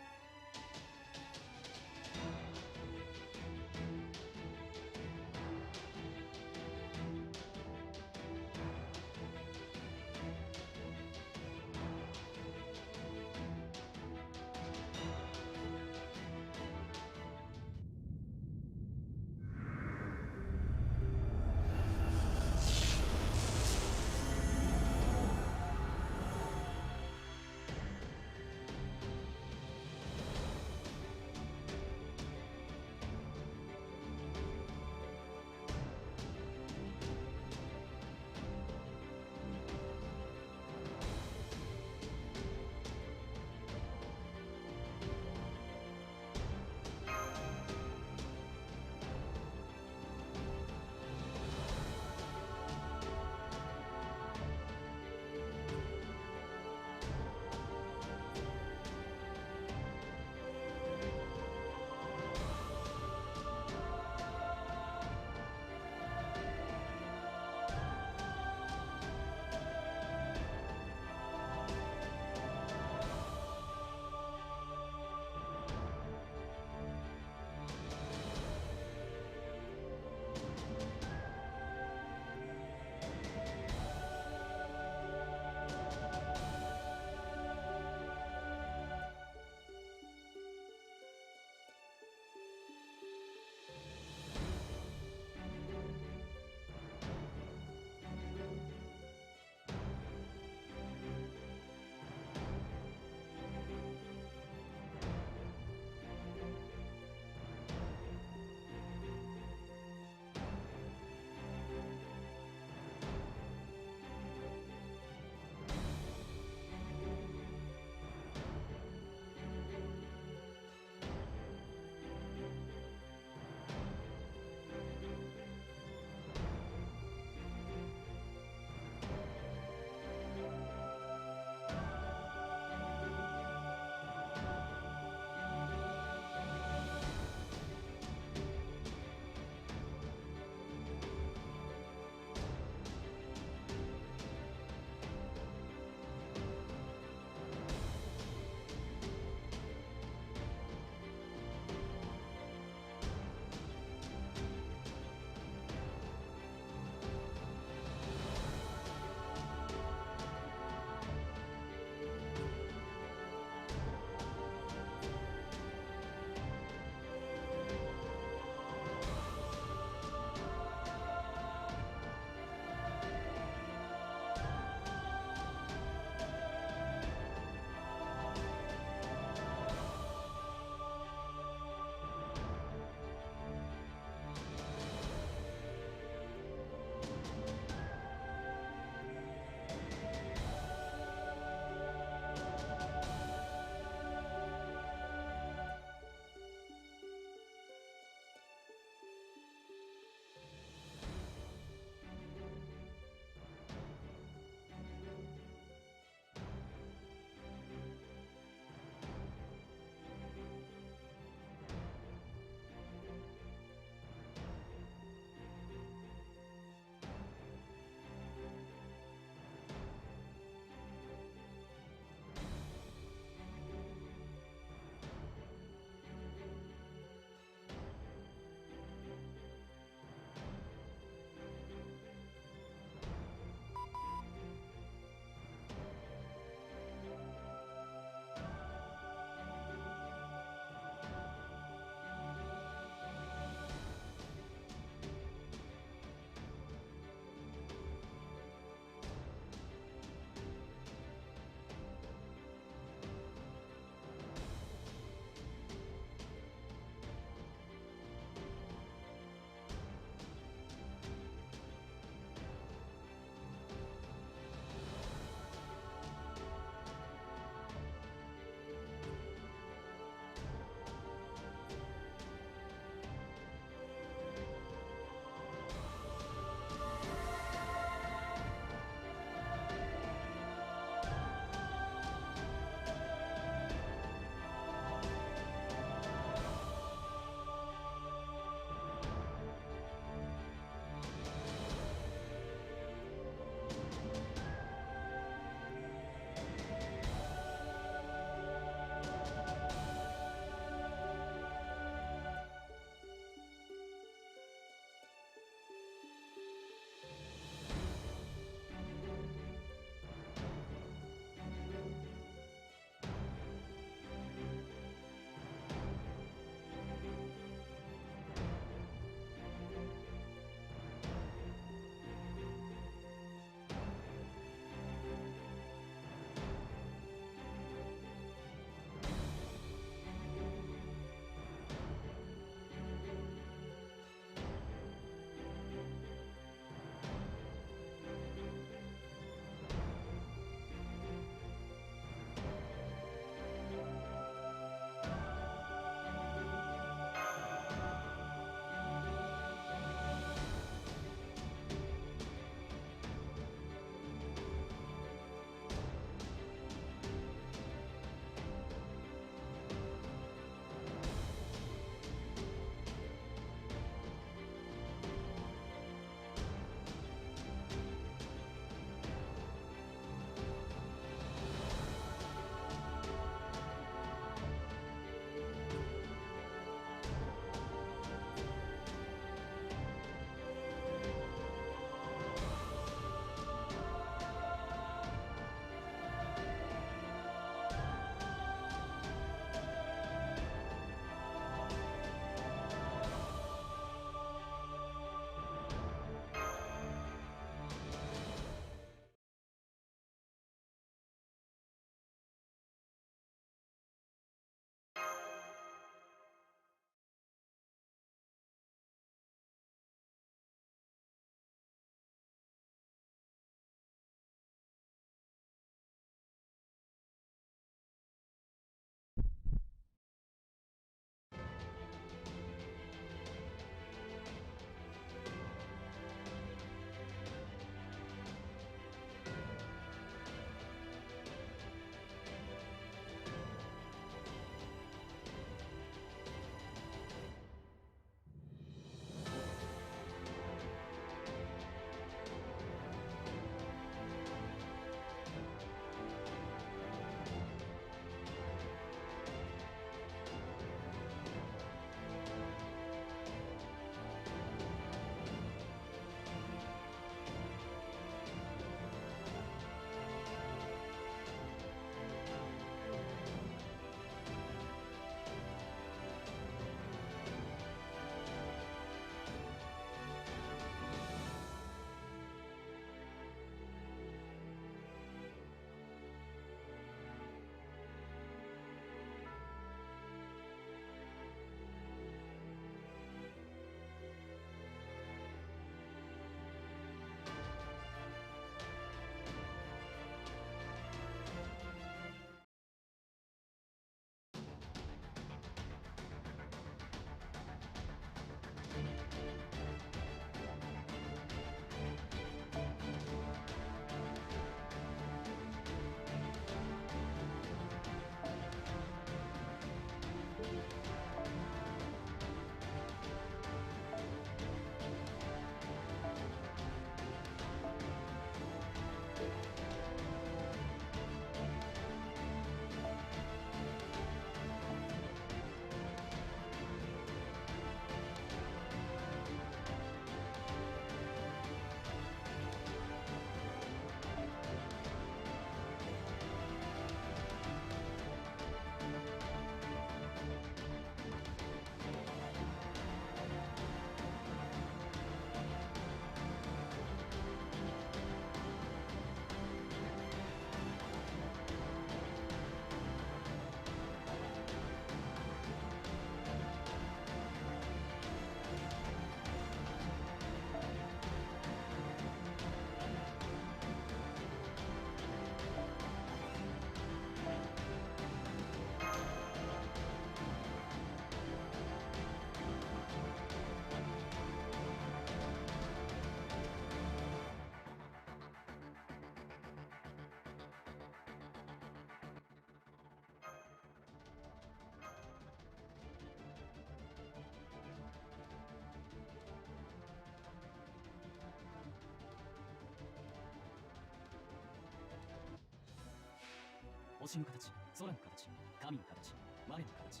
星の形、空の形、神の形、我の形。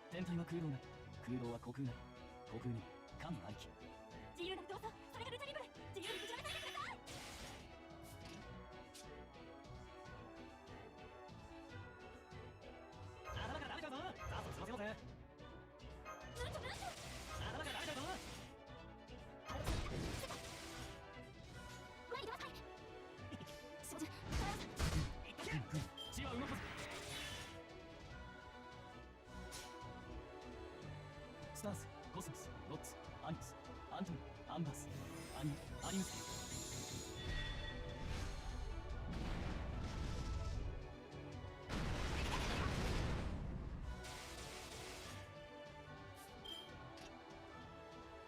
天体は空洞なり、空洞は虚空なり、虚空に神ありき。自由なる闘争、それがルチャリブル。自由にぶちまけてください。頭からダメちゃうぞ。さっと済ませようぜ。なんとなんと。頭からダメちゃうぞ。前に出なさい。少女、いっとけ。血は動かず。スタース、コスモス、ロッツ、アニムス、アントニー、アンバース、アニマ、アニムス。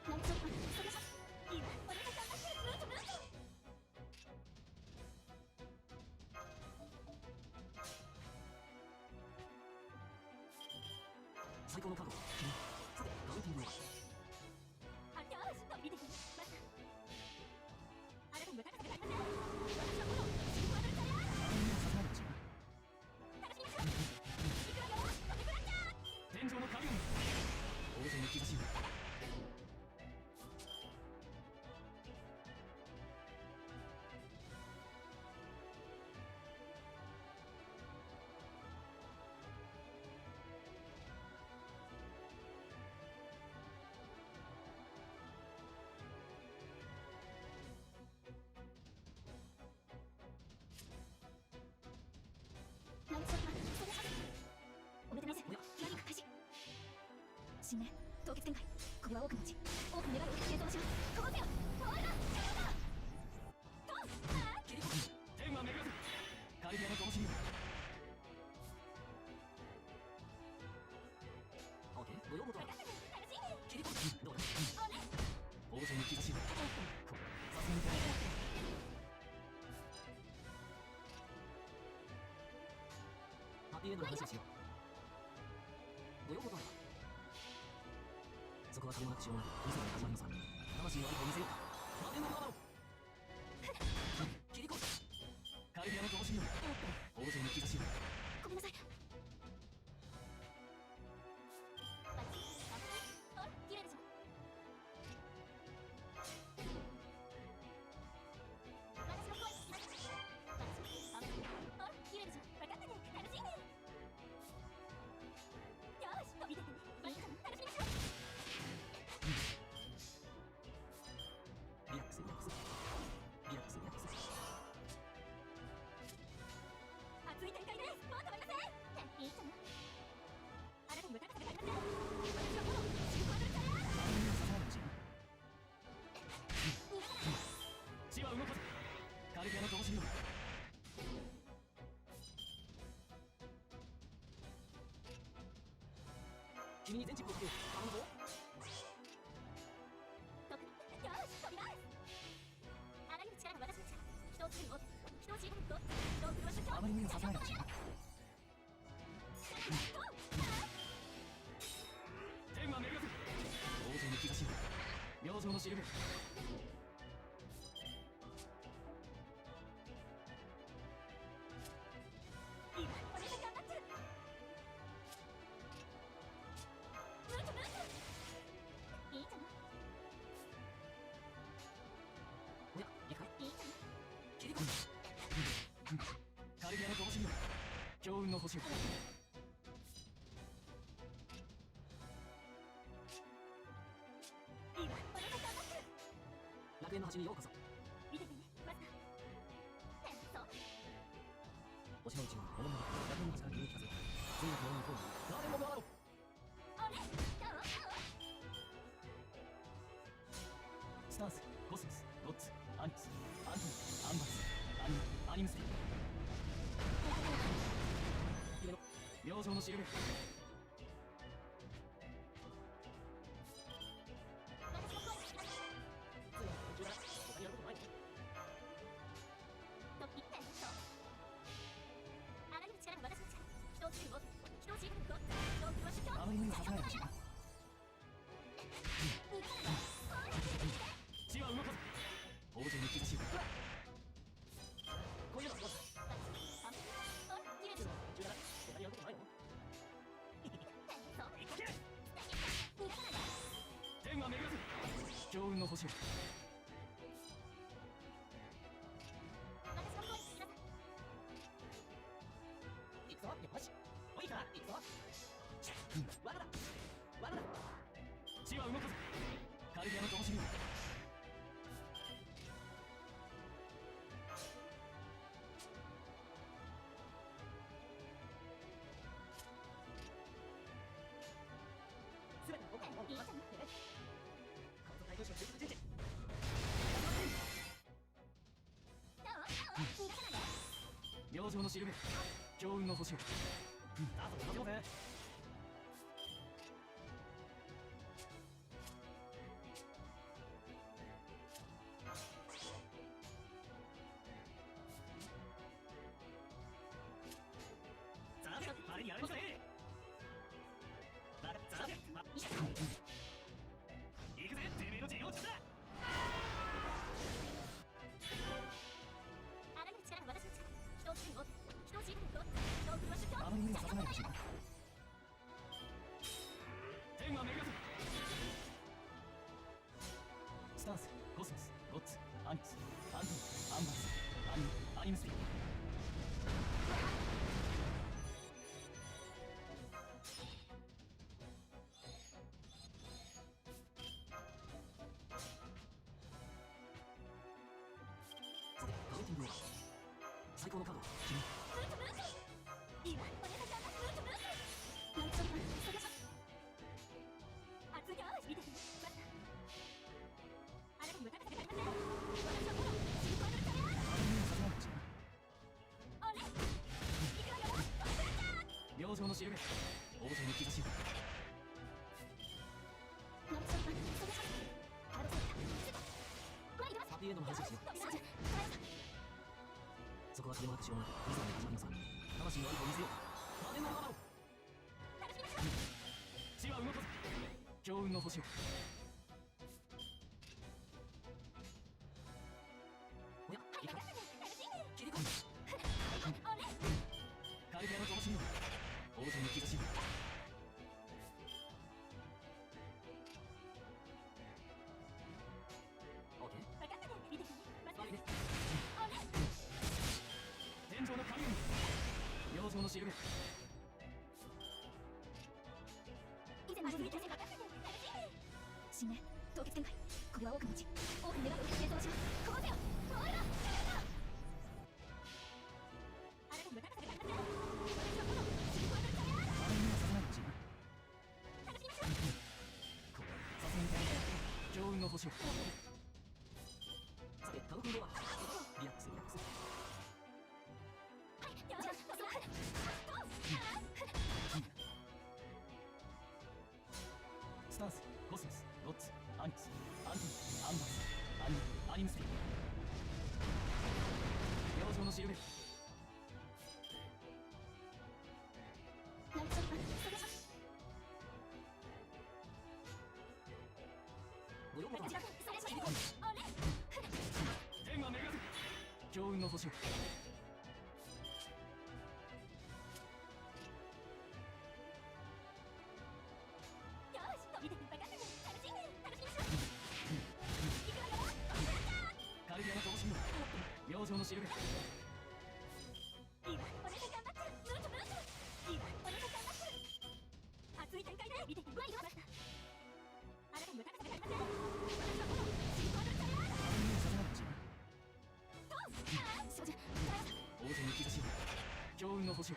なんとそれじゃ。いいわ、お願い頑張って。なんとなんと。最高のカードを決め。さて、カウンティングは。あ、よし、と見てくれ。まずあなたには高さがありません。私はこのシルバードルチャリアー。アニメの支える力。楽しみましょう。いくわよ、飛びくらっちゃー。天井の神々。王者の兆しを。なんとそれはおめでとうございます。何か開始。新年凍結展開。これは多くのうち多くの願いを継承します。飛ばせよ、終わりだ、とあ切り込む。天は巡らず。カリビアの灯火。オーケー、ご要望とは。分かったね、楽しいね。切り込む。どうだ。おね。王者の兆しを。こう、さすがに大ハッピーエンドの話をしよう。ご要望とは。そこはさようなくしようなく見せて始まりのさ。魂のありかを見せようか。待てのままの切り込む。カリビアの灯火を。王者の兆しを。ごめんなさい。バッチリ、頑張れ。お、綺麗でしょ。私の声、私のお、綺麗でしょ。分かったね、楽しいね。よーし、飛び出てね。いいかな、楽しみましょう。リラックスリラックスリラックスリラックス。熱い展開です。もう止まりません。いいかな。あなたにも高さがありません。私はこのシルバードルチャリアー。アニメの支える力。逃がさない。血は動かず。カリビアの灯火を。君に全チップをつけよう。頼むぞ。特によーし、飛びます。あらゆる力が私の力。人を作るオープン、人を虐げるドッツ、人を狂わすあまりにも支える力。天は巡らず。王者の兆しを。明星のしるべ。いいわ、お姉さん頑張ってる。なんとなんと。いいかな。おや、いいかい。いいかな。切り込む。カリビアの灯火を。強運の星を。いいわ、お姉さん頑張ってる。楽園の端にようこそ。見ててね、まずそう。星の内に物々楽園の端から君に聞かせよう。善悪の向こうに誰も回ろう。おね、どうスタース、コスモス、ロッツ、アニムス、アントニー、アンバース、アニマ、アニムスフェ。夢の明星のしるべ。私も声が聞きます。ついに途中だ。他にやることないの？と言ってそう。あらゆる力が私の力。人を作るオープン、人を虐げるドッツ、人を狂わすあまりにも支える力。逃がさない。血は動かず。王者の兆しを。こういうのはどうだ。バッチリ、完璧。お、綺麗でしょ。強運の星を。行くぞ、よし。おいから、行くぞ。罠だ。罠だ。血は動かず。カルディアの灯火を。すべての僕をいいじゃなくて。この対抗者を順々。明星のしるべ。強運の星を。だぞ、頼むぜ。ザーベ、あれにやれません。ザーベ、行くぜ、てめえの自由中だ。あらゆる力が私の力。人を知るを、人を知ると、人を振るわ出張。あまりにもさせないでほしい。天は巡らず。スタンス、コスモス、ゴッツ、アニムス、アントニ、アンバース、アニムスピー。さて、カウンティングは最高のカードを決める。いいわ、お願いします。なんとか、それじゃ。熱いよ、見てて。待った。あなたにも高さがありません。私のもの、シルコードルチャレアー。あまりにもさせないでほしい。あれ。行くわよ。明星のしるべ。王城に兆しを。なんとか、それじゃ。体をついた。前に出ます。パティエの話をしよう。それじゃ。そこは金も私をもらって、いざに始まりますが、魂のある子を見せよう。羽の縄を。楽しみましょう。血は動かず。強運の星を。おや、いいか。楽しいね。切り込む。あれ。カルディアの灯火を。王城に兆しを。オッケー。分かったね。見ててね。待っていいね。あれ。天井の神々。明星のしるべ。以前のように分かったね。楽しいね。新年、凍結展開。これは多くのうち、多く狙う演奏します。こうせよ。お前ら。あなたにも高さがありません。私のもの、シルコードルチャレアー。あまりにもさせないでほしい。楽しみましょう。これはさすがに大変。強運の星を。さて、カウンティングはリラックスリラックス。はい、よし、そう。スタンス、コスモス、ゴッツ、アニムス、アントニ、アンバース、アニムスピー。明星のしるべ。なんとか、それじゃ。ご用件違う、それじゃ。あれ。天は巡らず。強運の星を。よし、見てて分かったね。楽しいね。楽しみましょう。行くわよ。カルディアの灯火を。明星のしるべ。いいわ、お姉さん頑張って。ムートムート。いいわ、お姉さん頑張って。熱い展開で見てて。前に出ました。あなたにも高さがありません。私のもの、シルコードルチャレアー。あまりにもさせないでほしい。そうじゃ。王城に兆しを。強運の星を。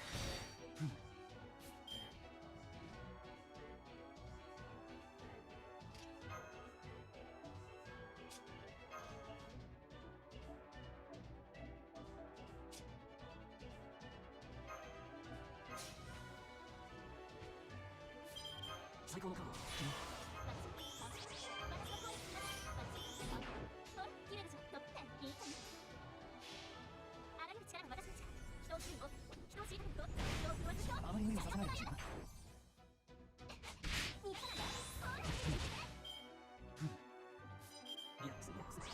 最高のカードを決める。綺麗でしょ。トップ10いいかな。あらゆる力が私の力。人を知るを、人を知ると、人を振るわせと。あまりにもさせないでほしい。いいからね。リラックスリラックス。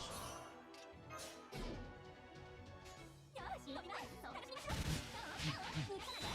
よし、飛びます。そう、楽しみましょう。そう、いいからね。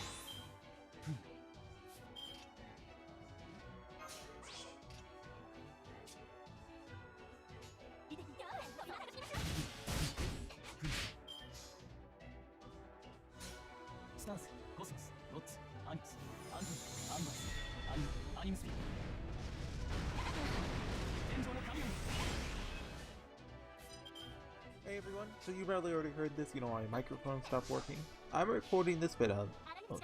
everyone. So you probably already heard this, my microphone stopped working. I'm recording this bit on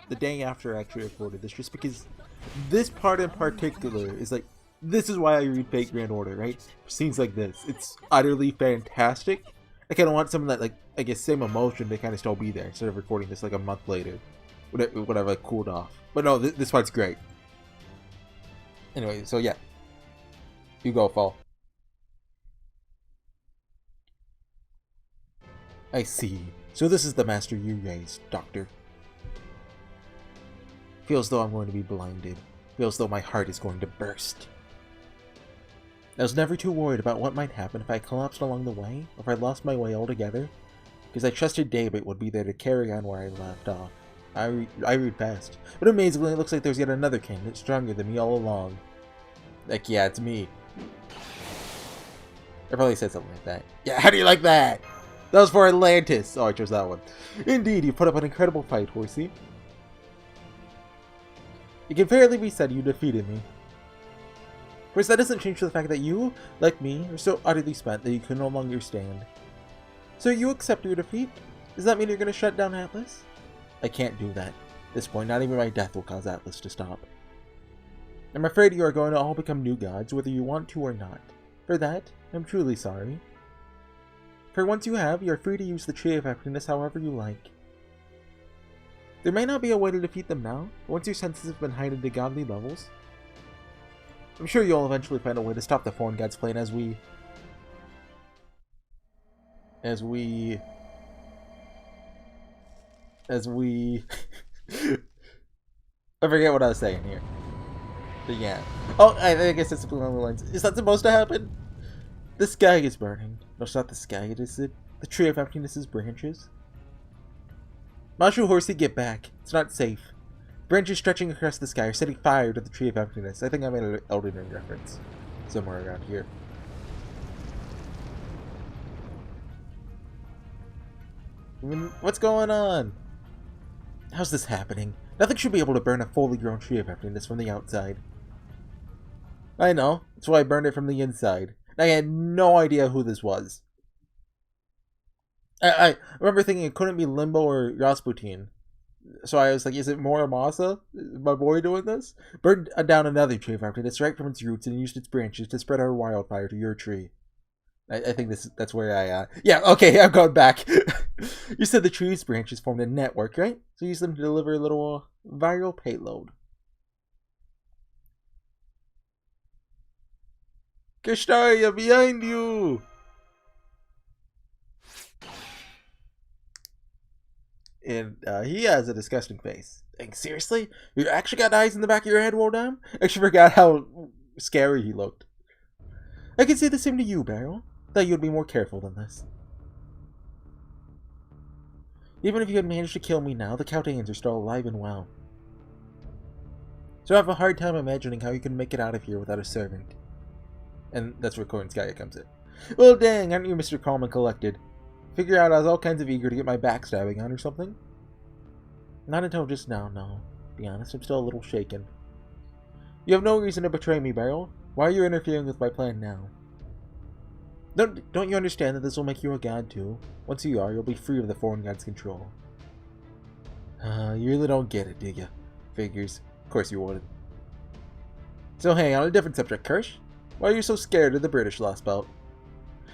the day after I actually recorded this, just because this part in particular is like, this is why I read Fate Grand Order, right? Scenes like this. It's utterly fantastic. I kind of want some of that, like, I guess, same emotion to kind of still be there, instead of recording this like a month later. Whatever, like, cooled off. But no, this part's great. Anyway, so yeah. You go, Fall. I see. So this is the master you raised, Doctor. Feels though I'm going to be blinded. Feels though my heart is going to burst. I was never too worried about what might happen if I collapsed along the way, or if I lost my way altogether, because I trusted David would be there to carry on where I left off. I read fast, but amazingly it looks like there's yet another candidate stronger than me all along. Like, yeah, it's me. I probably said something like that. Yeah, how do you like that? That was for Atlantis. Oh, I chose that one. Indeed, you put up an incredible fight, Horsey. It can fairly be said you defeated me. Of course, that doesn't change the fact that you, like me, are so utterly spent that you can no longer stand. So you accept your defeat? Does that mean you're going to shut down Atlas? I can't do that. At this point, not even my death will cause Atlas to stop. I'm afraid you are going to all become new gods, whether you want to or not. For that, I'm truly sorry. For once you have, you are free to use the Tree of Happiness however you like. There may not be a way to defeat them now, but once your senses have been heightened to godly levels, I'm sure you'll eventually find a way to stop the foreign gods' plan as we... I forget what I was saying here. But yeah. Oh, I guess it's along the lines. Is that supposed to happen? The sky is burning. No, it's not the sky, it is the Tree of Happiness's branches. Nasu, Horsey, get back. It's not safe. Branches stretching across the sky are setting fire to the Tree of Happiness. I think I made an Elden Ring reference. Somewhere around here. I mean, what's going on? How's this happening? Nothing should be able to burn a fully grown Tree of Happiness from the outside. I know. That's why I burned it from the inside. I had no idea who this was. I remember thinking it couldn't be Limbo or Rasputin. So I was like, is it Muramasa? Is my boy doing this? Burned down another Tree of Happiness right from its roots and used its branches to spread our wildfire to your tree. I think that's where I... Yeah, okay, I'm going back. You said the tree's branches formed a network, right? So use them to deliver a little viral payload. Kashtaria, behind you! And he has a disgusting face. Like, seriously? You actually got eyes in the back of your head, Wodan? I actually forgot how scary he looked. I can say the same to you, Beryl. Thought you'd be more careful than this. Even if you had managed to kill me now, the Chaldeans are still alive and well. So I have a hard time imagining how you can make it out of here without a servant. And that's where Korinskaya comes in. Well, dang, aren't you Mr. Calm and Collected? Figure out I was all kinds of eager to get my backstabbing on or something? Not until just now, no. To be honest, I'm still a little shaken. You have no reason to betray me, Beryl. Why are you interfering with my plan now? Don't you understand that this will make you a god too? Once you are, you'll be free of the foreign god's control. You really don't get it, do you? Figures. Of course you wouldn't. So hey, on a different subject, Kirsch. Why are you so scared of the British Lost Belt?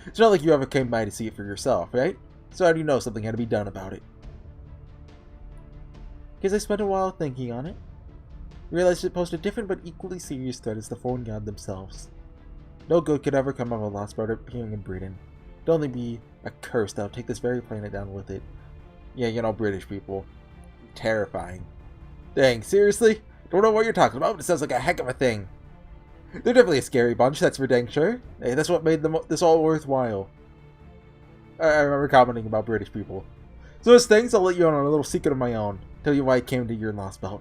It's not like you ever came by to see it for yourself, right? So how do you know something had to be done about it? Because I spent a while thinking on it. I realized it posed a different but equally serious threat as the foreign god themselves. No good could ever come of a Lost Belt appearing in Britain. It'd only be a curse that would take this very planet down with it. Yeah, you know, British people. Terrifying. Dang, seriously? Don't know what you're talking about, but it sounds like a heck of a thing. They're definitely a scary bunch, that's for dang sure. Hey, that's what made this all worthwhile. I remember commenting about British people. So those things, I'll let you in on a little secret of my own. Tell you why I came to your Lost Belt.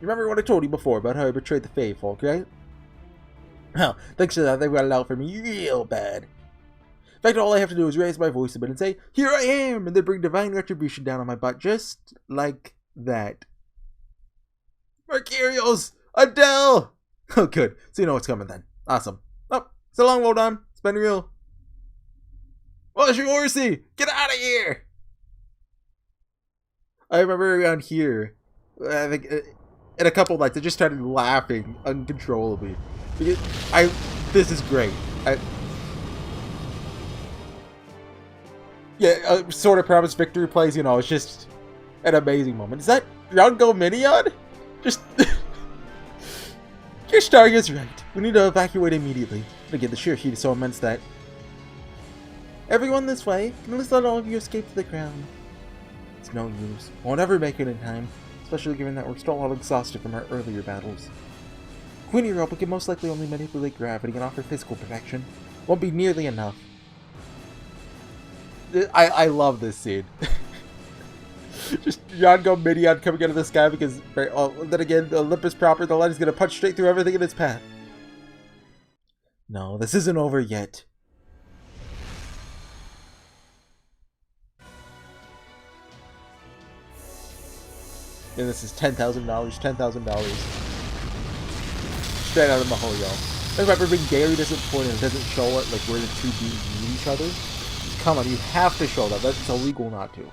You remember what I told you before about how I betrayed the Fae folk, right? Well, thanks to that, they got it out for me real bad. In fact, all I have to do is raise my voice a bit and say, "Here I am!" and they bring divine retribution down on my butt, just like that. Mercurials! Adele! Oh, good. So you know what's coming then. Awesome. Oh, so long, Wodan. It's been real. Oh, Horsey! Get out of here! I remember around here, I think, in a couple nights, I just started laughing uncontrollably. Because this is great. Yeah, sort of promised victory plays, you know, it's just an amazing moment. Is that Rango Minion? Just... Your star is right. We need to evacuate immediately. But again, the sheer heat is so immense that... Everyone this way. Can let's let all of you escape to the ground. It's no use. Won't ever make it in time. Especially given that we're still all exhausted from our earlier battles. Queen Europa can most likely only manipulate gravity and offer physical protection. Won't be nearly enough. I love this scene. Just Rango Minion coming out of the sky because, then again, the Olympus proper, the light is going to punch straight through everything in its path. No, this isn't over yet. And this is $10,000, $10,000. Straight out of the hole, y'all. I remember being very disappointed it doesn't show it, like, where the two beams meet each other. Come on, you have to show that. That's illegal not to.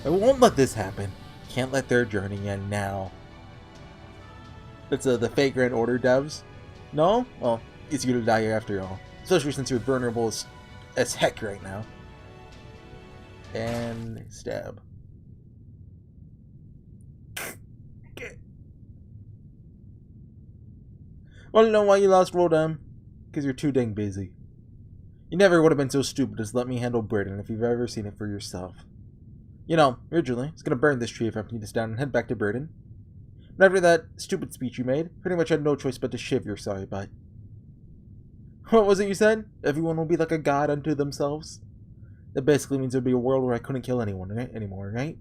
I won't let this happen. Can't let their journey end now. That's the fake Grand Order devs. No? Well, it's you to die here after all. Especially since you're vulnerable as heck right now. And stab. Wanna know why you lost Rodam? Because you're too dang busy. You never would have been so stupid as let me handle Britain if you've ever seen it for yourself. You know, originally, I was gonna burn this tree if I need this down and head back to Britain. But after that stupid speech you made, pretty much had no choice but to shiv your sorry butt. What was it you said? Everyone will be like a god unto themselves? That basically means there'd be a world where I couldn't kill anyone anymore, right?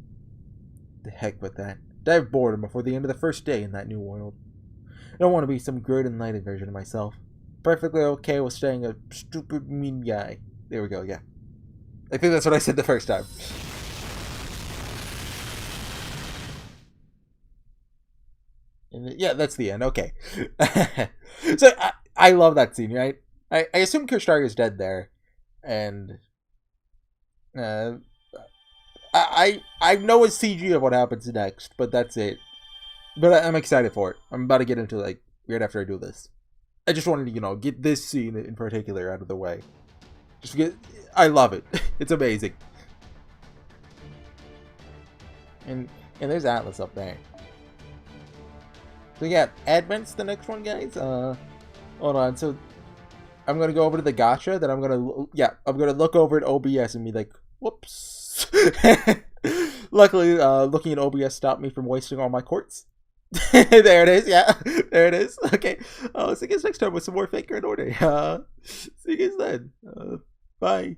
The heck with that. Die of boredom before the end of the first day in that new world. I don't want to be some great enlightened version of myself. Perfectly okay with staying a stupid mean guy. There we go, yeah. I think that's what I said the first time. And yeah, that's the end. Okay. So I love that scene, right? I assume Kirstar is dead there, and I know it's CG of what happens next, but that's it. But I'm excited for it. I'm about to get into like right after I do this. I just wanted to, you know, get this scene in particular out of the way. Just get, I love it. It's amazing. And there's Atlas up there. So yeah, Advent's the next one, guys. Hold on. So I'm gonna go over to the gacha. Then I'm gonna look over at OBS and be like, whoops. Luckily, looking at OBS stopped me from wasting all my quartz. There it is. Yeah, there it is. Okay. See you guys next time with some more Fake Grand Order. See you guys then. Bye.